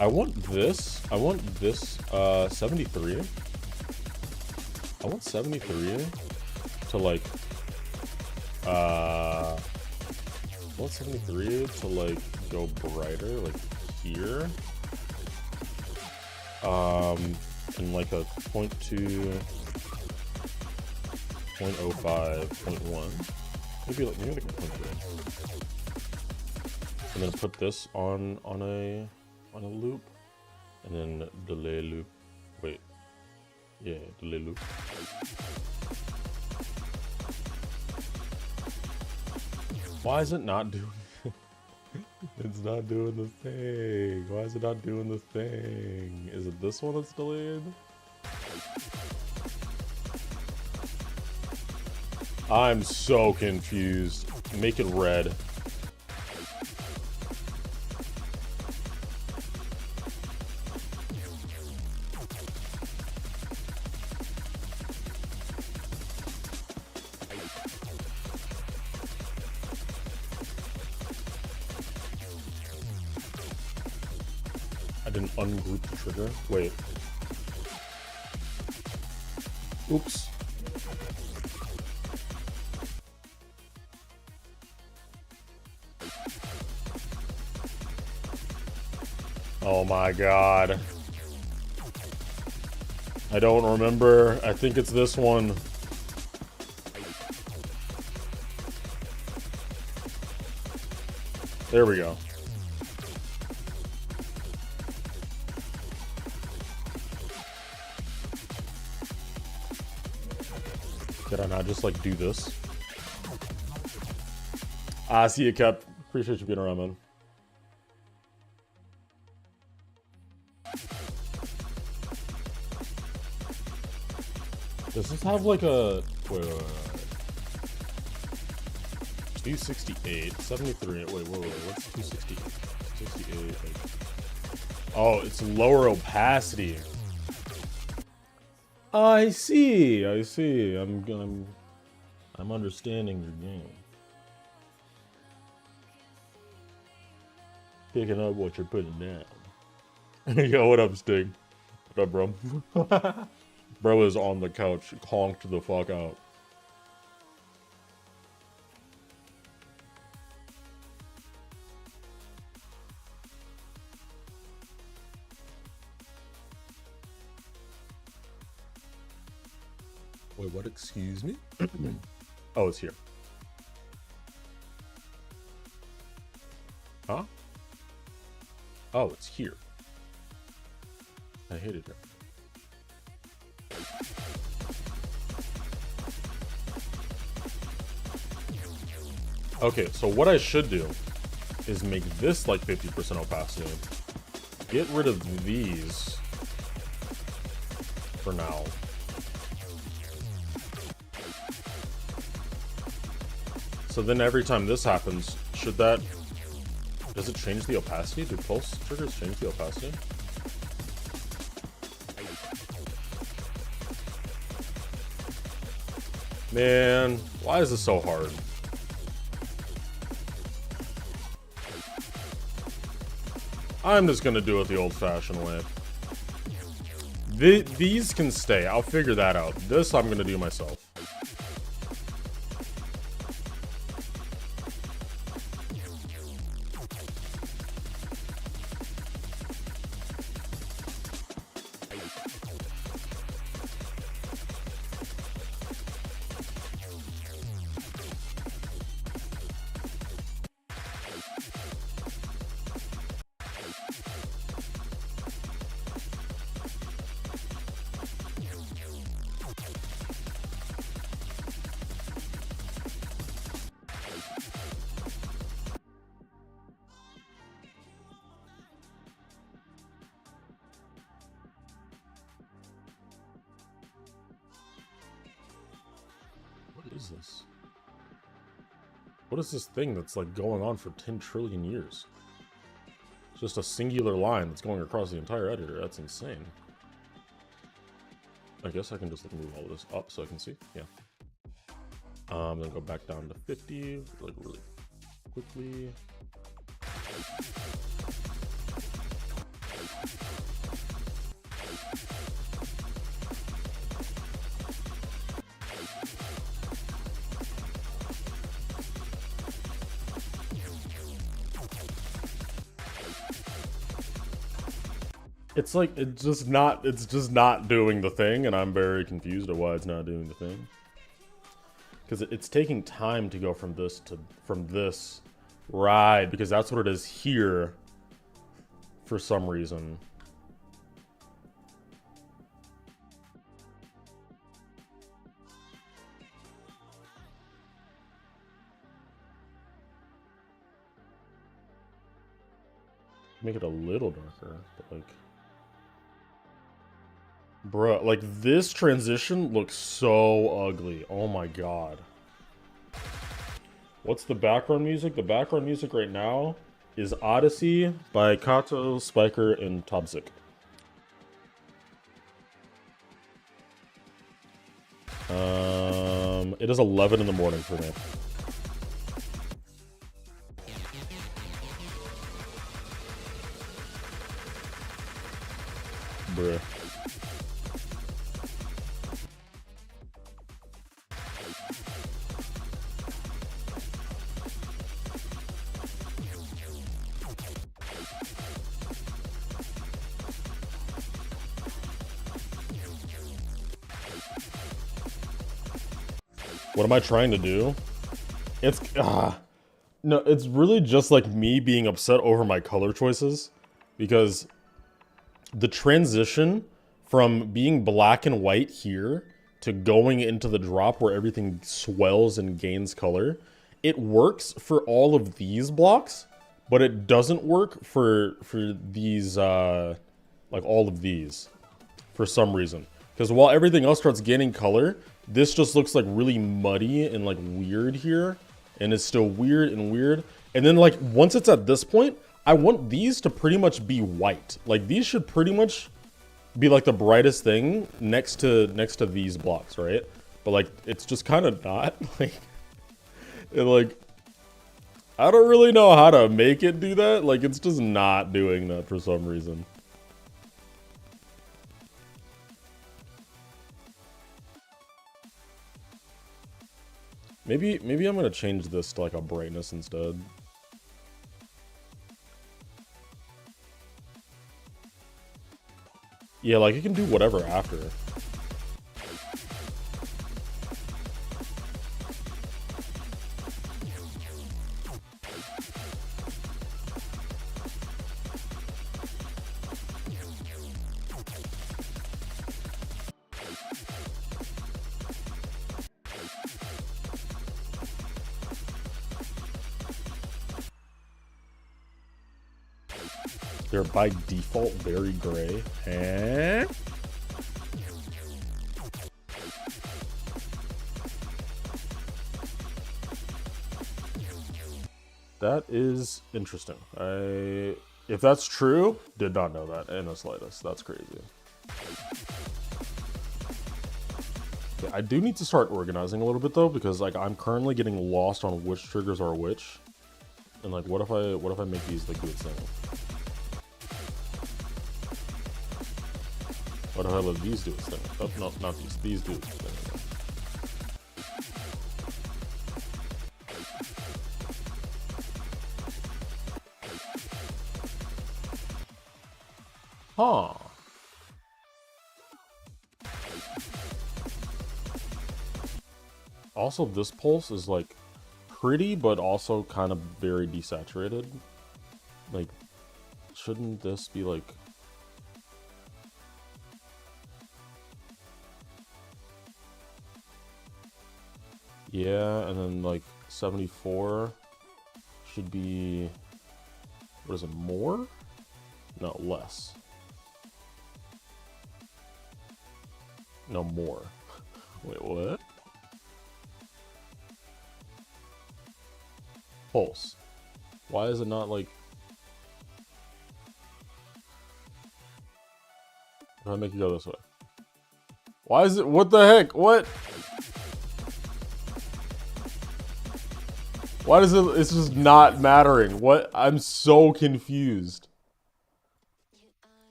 I want this 73. I want 73 to like, I want 73 to like go brighter, like here. And like a 0.2, 0.05, 0.1. Maybe like a 0.2. I'm gonna put this on a loop, and then delay loop. Wait, yeah, delay loop. Why is it not doing? It's not doing the thing. Why is it not doing the thing? Is it this one that's delayed? I'm so confused. Make it red. I didn't ungroup the trigger. Wait. Oops. Oh my god. I don't remember. I think it's this one. There we go. Did I not just like do this? Ah, see you, Cap. Appreciate you being around, man. Does this have like a... Wait. 268, 73, wait, what's 268? 268, like... Oh, it's lower opacity. I see. I'm understanding your game. Picking up what you're putting down. Yo, what up, Sting? What up, bro? Bro is on the couch, conked the fuck out. Wait, what? Excuse me? Oh, it's here. Huh? Oh, it's here. I hit it. Okay, so what I should do is make this like 50% opacity. Get rid of these for now. So then every time this happens, should that... Does it change the opacity? Do pulse triggers change the opacity? Man, why is this so hard? I'm just gonna do it the old-fashioned way. These can stay. I'll figure that out. This I'm gonna do myself. is. What is this thing that's like going on for 10 trillion years? It's just a singular line that's going across the entire editor. That's insane. I guess I can just like move all of this up so I can see. Yeah. Then go back down to 50, like really quickly. It's like, it's just not doing the thing, and I'm very confused at why it's not doing the thing. Because it's taking time to go from this to, right, because that's what it is here, for some reason. Make it a little darker, but like... Bruh, like this transition looks so ugly. Oh my god. What's the background music? The background music right now is Odyssey by Kato, Spiker, and Tobzik. It is 11 in the morning for me. Bruh. What am I trying to do? It's, no, it's really just like me being upset over my color choices, because the transition from being black and white here to going into the drop where everything swells and gains color, it works for all of these blocks, but it doesn't work for these, like all of these, for some reason. Because while everything else starts gaining color, this just looks like really muddy and like weird here, and it's still weird and weird. And then like once it's at this point, I want these to pretty much be white. Like these should pretty much be like the brightest thing next to these blocks, right? But like it's just kind of not. Like I don't really know how to make it do that. Like it's just not doing that for some reason. Maybe I'm gonna change this to like a brightness instead. Yeah, like you can do whatever after. They're by default very gray. Eh? That is interesting. If that's true, did not know that in the slightest. That's crazy. Okay, I do need to start organizing a little bit though, because like I'm currently getting lost on which triggers are which. And like what if I make these like do its thing? What if I let these do its thing? Oh, no, not these. These do its thing. Huh. Also, this pulse is like pretty, but also kind of very desaturated. Like, shouldn't this be like... Yeah, and then like 74 should be, what is it, more? No, less. No, more. Wait, what? Pulse. Why is it not like... If I make it go this way. Why is it... What the heck? What? Why does it... It's just not mattering. What? I'm so confused.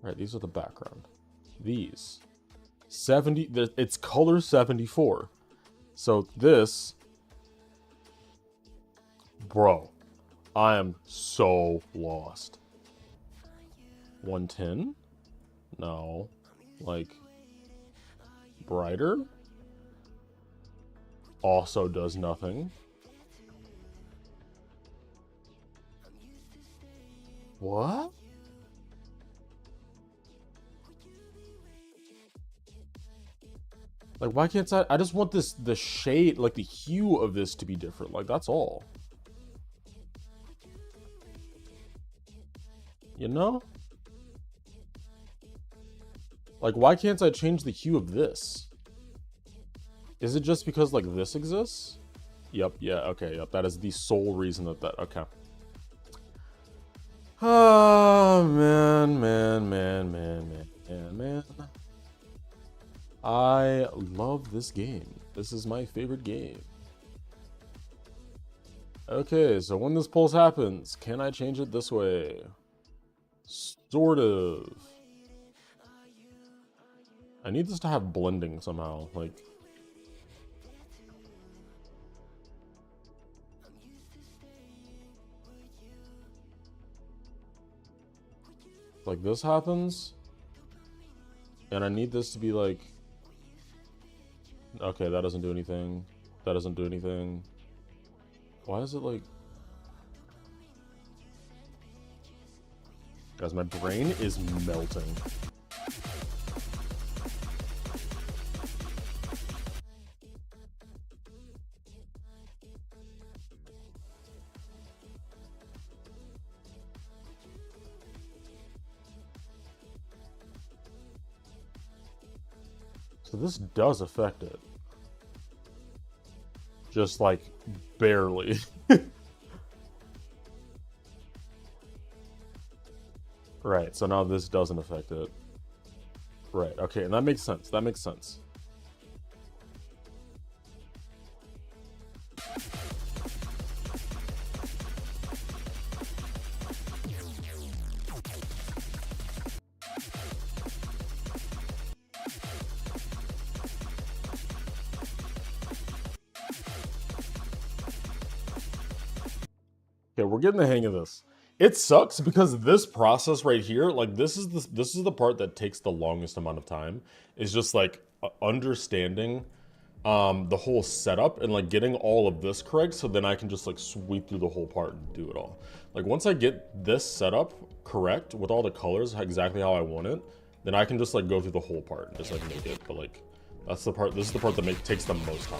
Alright, these are the background. These. 70... It's color 74. So this... Bro. I am so lost. 110? No. Like... Brighter? Also does nothing. What? Like, why can't I just want this, the shade, like the hue of this to be different. Like, that's all. You know? Like, why can't I change the hue of this? Is it just because, like, this exists? Yep, yeah, okay, yep. That is the sole reason that, okay. Oh, man. I love this game. This is my favorite game. Okay, so when this pulse happens, can I change it this way? Sort of. I need this to have blending somehow, like... Like this happens, and I need this to be like... Okay, that doesn't do anything. That doesn't do anything. Why is it like... Guys, my brain is melting. So this does affect it. Just like barely. Right, so now this doesn't affect it. Right, okay, and that makes sense. That makes sense. Okay, we're getting the hang of this. It sucks because this process right here, like this is the part that takes the longest amount of time. Is just like understanding the whole setup and like getting all of this correct, so then I can just like sweep through the whole part and do it all. Like once I get this setup correct with all the colors exactly how I want it, then I can just like go through the whole part and just like make it. But like that's the part. This is the part that takes the most time.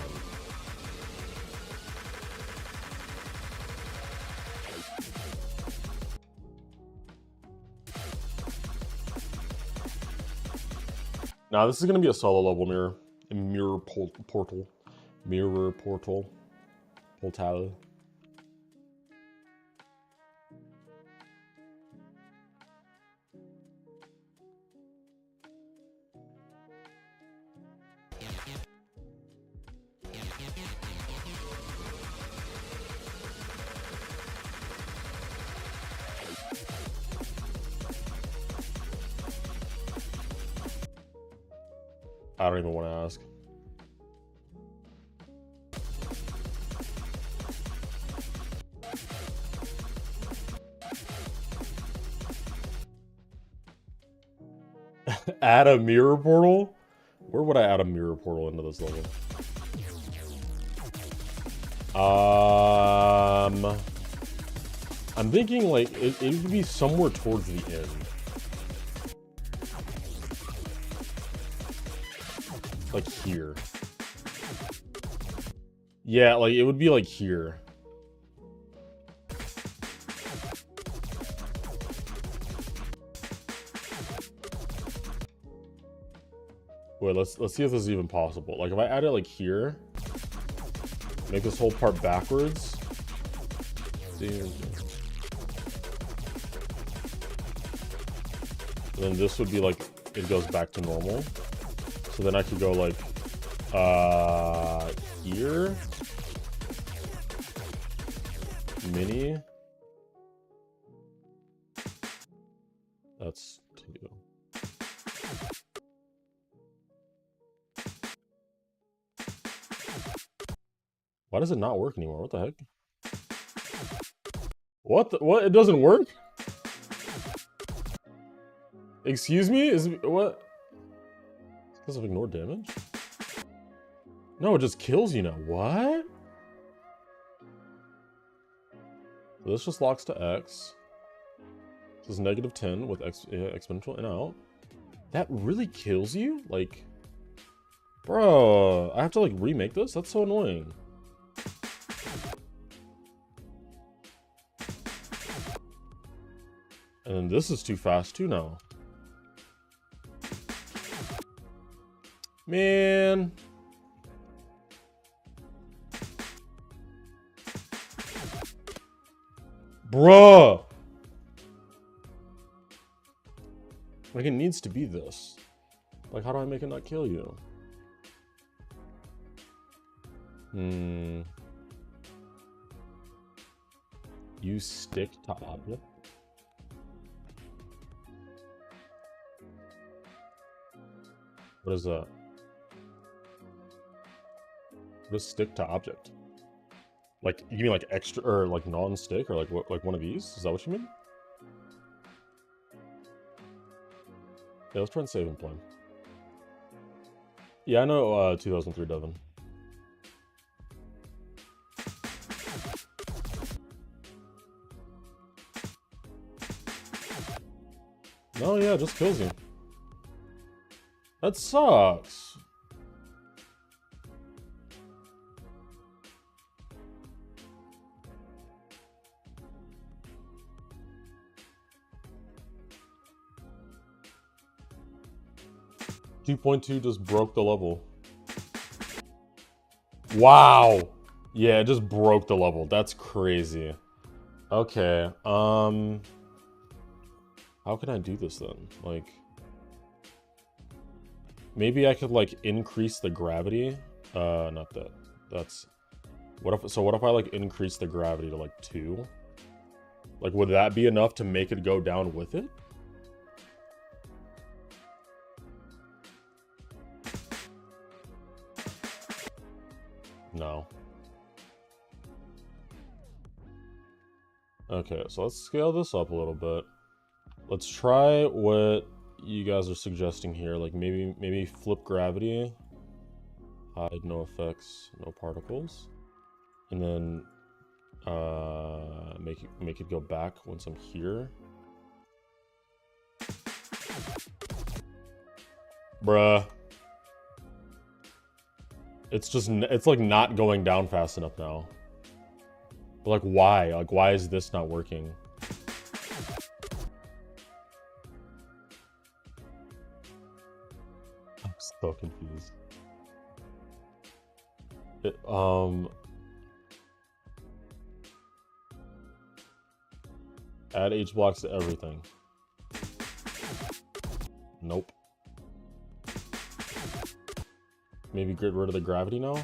Now this is gonna be a solo level mirror portal. I don't even want to ask. Add a mirror portal? Where would I add a mirror portal into this level? I'm thinking like it would be somewhere towards the end. Like here. Yeah, like it would be like here. Wait, let's see if this is even possible. Like if I add it like here, make this whole part backwards. Then this would be like, it goes back to normal. So then I could go like, here. Mini. That's 2. Why does it not work anymore? What the heck? What? It doesn't work? Excuse me? What? Does it ignore damage? No, it just kills you now. What? So this just locks to X. This is -10 with exponential in out. That really kills you? Like, bro, I have to like remake this? That's so annoying. And then this is too fast too now. Man. Bruh. Like, it needs to be this. Like, how do I make it not kill you? Use stick to object. What is that? What is stick to object? Like, you mean like extra or like non-stick or like what? Like one of these? Is that what you mean? Yeah, let's try and save and play. Yeah, I know 2003 Devon. No, yeah, it just kills you. That sucks. .2 just broke the level. Wow. Yeah, it just broke the level. That's crazy. Okay. How can I do this then? Like, maybe I could like increase the gravity. Not that. That's what if I like increase the gravity to like 2? Like, would that be enough to make it go down with it? No. Okay, so let's scale this up a little bit. Let's try what you guys are suggesting here. Like maybe flip gravity, hide no effects, no particles, and then make it go back once I'm here. Bruh. It's like not going down fast enough now. But like why? Like why is this not working? I'm so confused. Add H blocks to everything. Nope. Maybe get rid of the gravity now?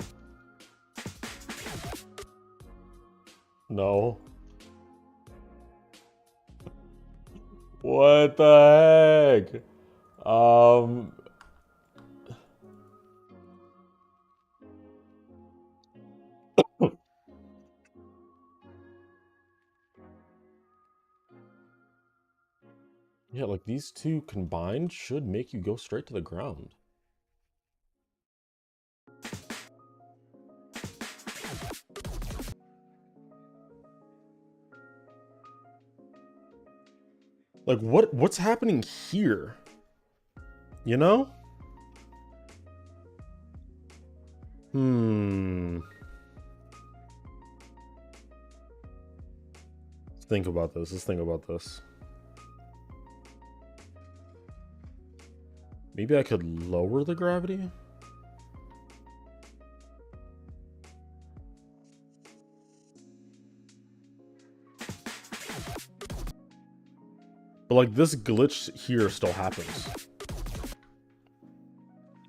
No. What the heck? Yeah, like these two combined should make you go straight to the ground. Like what's happening here? You know? Let's think about this. Maybe I could lower the gravity? But like this glitch here still happens.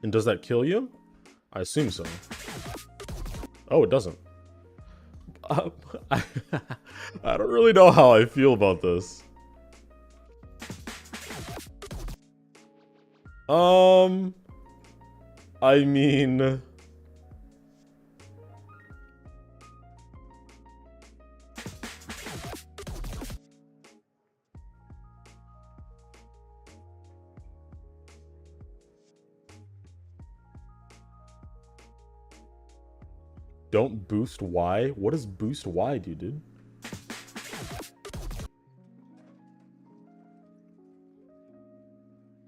And does that kill you? I assume so. Oh, it doesn't. I don't really know how I feel about this. I mean... Don't boost Y? What does boost Y do, dude?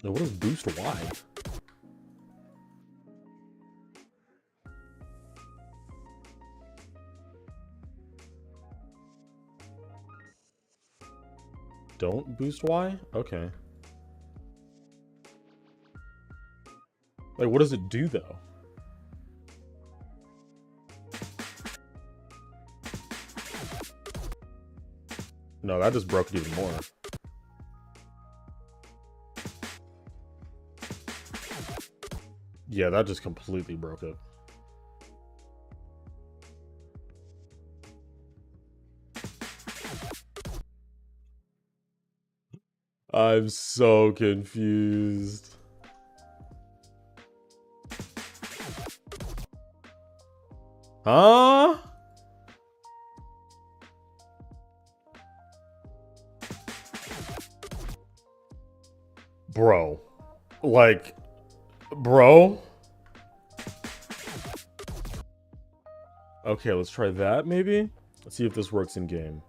No, what does boost Y? Don't boost Y? Okay. Like, what does it do, though? No, that just broke it even more. Yeah, that just completely broke it. I'm so confused. Huh? Bro. Like, bro? Okay, let's try that, maybe? Let's see if this works in game.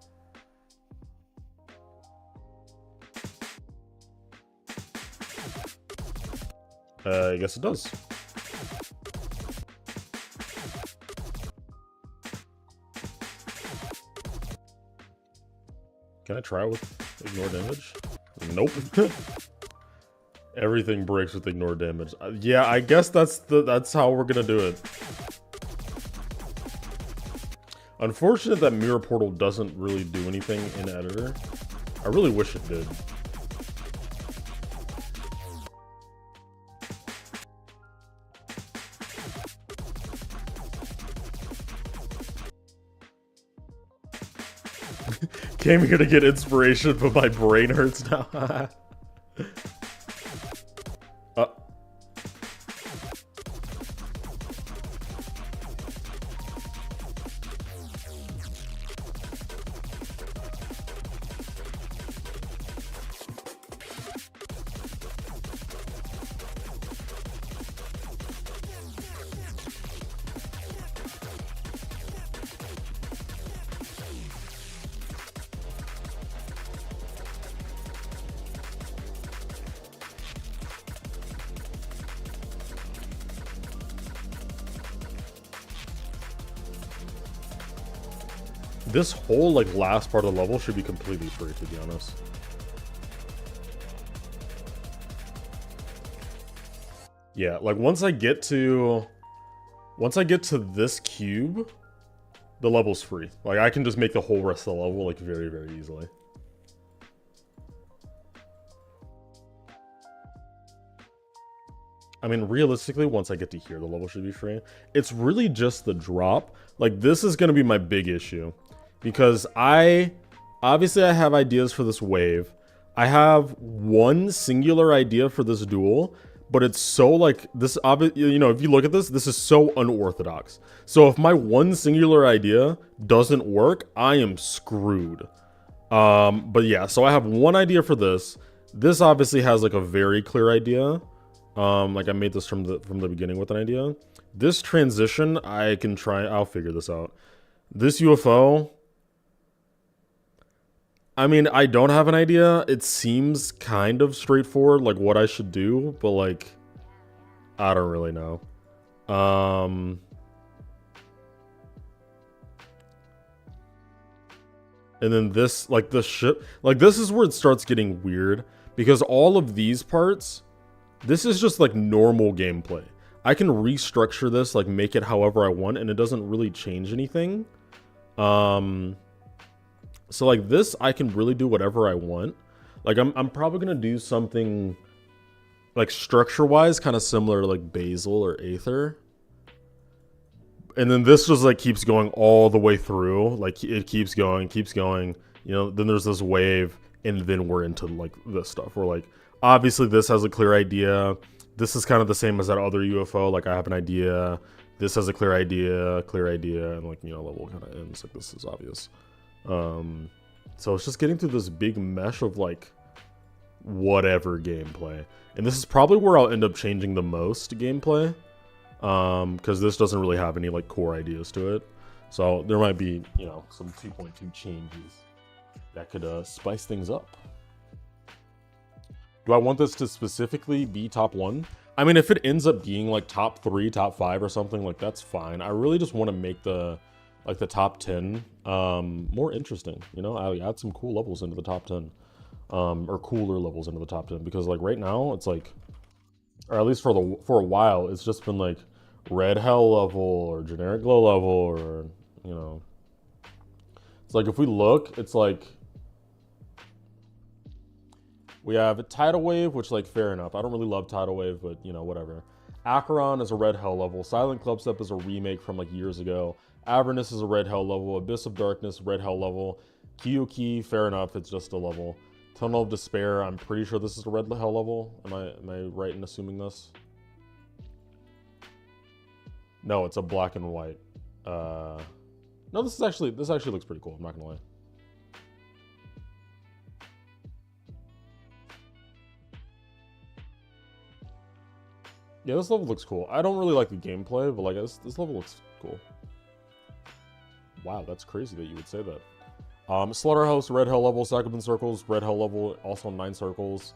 I guess it does. Can I try it with ignore damage? Nope. Everything breaks with ignore damage. Yeah, I guess that's how we're gonna do it. Unfortunate that mirror portal doesn't really do anything in editor. I really wish it did. Came here to get inspiration, but my brain hurts now. This whole, like, last part of the level should be completely free, to be honest. Yeah, like, once I get to this cube, the level's free. Like, I can just make the whole rest of the level, like, very, very easily. I mean, realistically, once I get to here, the level should be free. It's really just the drop. Like, this is going to be my big issue. Because obviously I have ideas for this wave. I have one singular idea for this duel, but it's so like this, you know, if you look at this, this is so unorthodox. So if my one singular idea doesn't work, I am screwed. But yeah, so I have one idea for this. This obviously has like a very clear idea. Like I made this from the beginning with an idea. This transition, I'll figure this out. This UFO, I mean, I don't have an idea. It seems kind of straightforward, like what I should do, but like, I don't really know. And then this, like the ship, like this is where it starts getting weird because all of these parts, This is just like normal gameplay. I can restructure this, like make it however I want, and it doesn't really change anything. So like this, I can really do whatever I want. Like I'm probably gonna do something like structure-wise, kind of similar to like Basil or Aether. And then this just like keeps going all the way through. Like it keeps going, you know, then there's this wave, and then we're into like this stuff. We're like, obviously this has a clear idea. This is kind of the same as that other UFO. Like I have an idea. This has a clear idea, and like, you know, level kind of ends. Like this is obvious. So it's just getting through this big mesh of like whatever gameplay. And this is probably where I'll end up changing the most gameplay. Because this doesn't really have any like core ideas to it. So there might be, you know, some 2.2 changes that could spice things up. Do I want this to specifically be top 1? I mean, if it ends up being like top 3, top 5 or something, like that's fine. I really just want to make the like the top 10 more interesting, you know. I add some cool levels into the top 10, or cooler levels into the top 10, because like right now it's like, or at least for a while, it's just been like red hell level or generic glow level, or, you know, it's like if we look, it's like we have a tidal wave, which like fair enough. I don't really love tidal wave, but you know, whatever. Acheron is a red hell level. Silent Clubstep is a remake from like years ago. Avernus is a red hell level. Abyss of Darkness, red hell level. Kyoki, fair enough, it's just a level. Tunnel of Despair, I'm pretty sure this is a red hell level. Am I right in assuming this? No, it's a black and white. No, this actually looks pretty cool, I'm not gonna lie. Yeah, this level looks cool. I don't really like the gameplay, but like this level looks cool. Wow, that's crazy that you would say that. Slaughterhouse, red hell level. Sacrament Circles, red hell level, also 9 circles.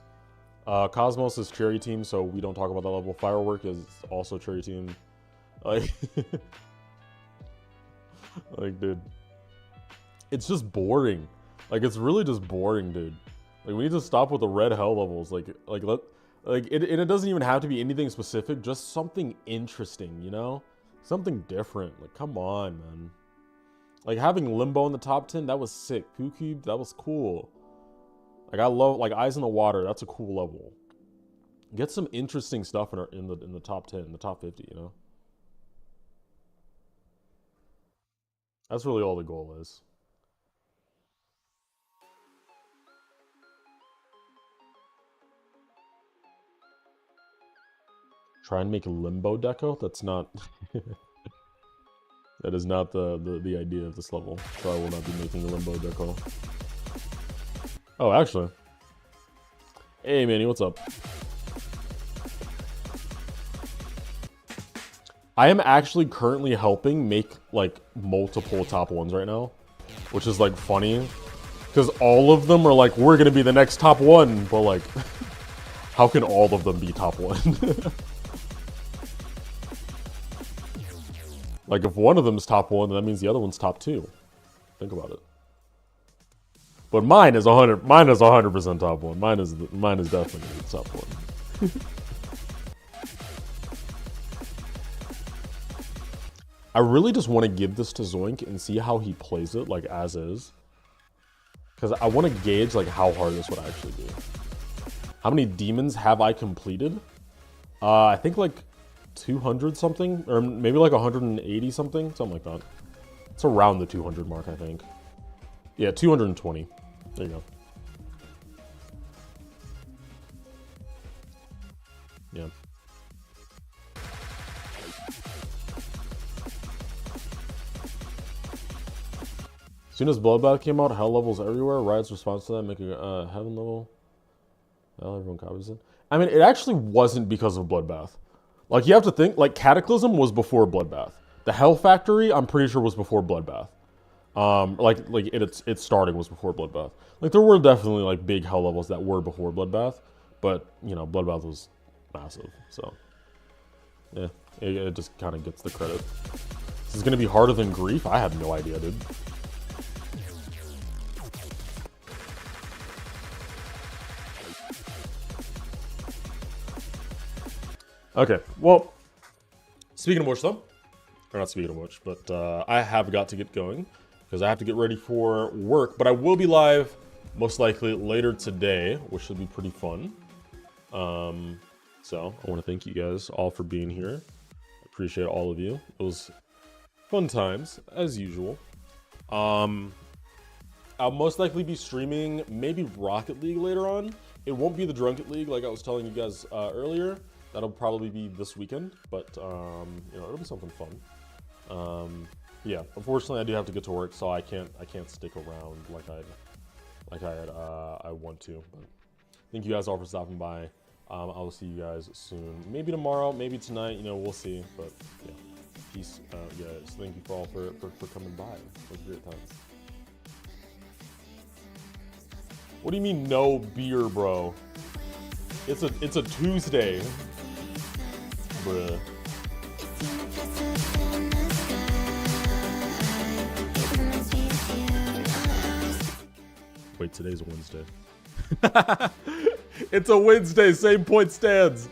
Cosmos is cherry team, so we don't talk about that level. Firework is also cherry team. Like, like, dude, it's just boring. Like, it's really just boring, dude. Like, we need to stop with the red hell levels. Like, it doesn't even have to be anything specific, just something interesting, you know? Something different. Like, come on, man. Like, having Limbo in the top 10, that was sick. Poo Cube, that was cool. Like, I love, like, Eyes in the Water, that's a cool level. Get some interesting stuff in the top 10, in the top 50, you know? That's really all the goal is. Try and make Limbo deco? That's not... That is not the idea of this level. So I will not be making a Limbo deco. Oh, actually. Hey, Manny, what's up? I am actually currently helping make, like, multiple top 1s right now. Which is, like, funny. Because all of them are like, we're going to be the next top 1. But, like, how can all of them be top 1? Like, if one of them is top 1, then that means the other one's top 2. Think about it. But mine is 100% top 1. Mine is definitely the top 1. I really just want to give this to Zoink and see how he plays it, like, as is. Because I want to gauge, like, how hard this would actually be. How many demons have I completed? I think, like, 200 something, or maybe like 180 something, like that. It's around the 200 mark, I think. Yeah, 220. There you go. Yeah. As soon as Bloodbath came out, hell levels everywhere. Riot's response to that, make a heaven level. Well, everyone copies it. I mean, it actually wasn't because of Bloodbath. Like, you have to think, like, Cataclysm was before Bloodbath. The Hell Factory, I'm pretty sure, was before Bloodbath. Its starting was before Bloodbath. Like, there were definitely, like, big hell levels that were before Bloodbath. But, you know, Bloodbath was massive, so. Yeah, it just kind of gets the credit. This is going to be harder than Grief? I have no idea, dude. Okay, well, speaking of which, though, or not speaking of which, but I have got to get going because I have to get ready for work. But I will be live most likely later today, which should be pretty fun. So I want to thank you guys all for being here. I appreciate all of you. It was fun times as usual. I'll most likely be streaming maybe Rocket League later on. It won't be the Drunket League like I was telling you guys earlier. That'll probably be this weekend, but you know, it'll be something fun. Yeah, unfortunately I do have to get to work, so I can't stick around like I want to. But thank you guys all for stopping by. I will see you guys soon. Maybe tomorrow, maybe tonight, you know, we'll see. But yeah, peace out, guys. Thank you all for coming by. It was a great time. What do you mean no beer, bro? It's a Tuesday. Bruh. Wait, today's Wednesday. It's a Wednesday, same point stands.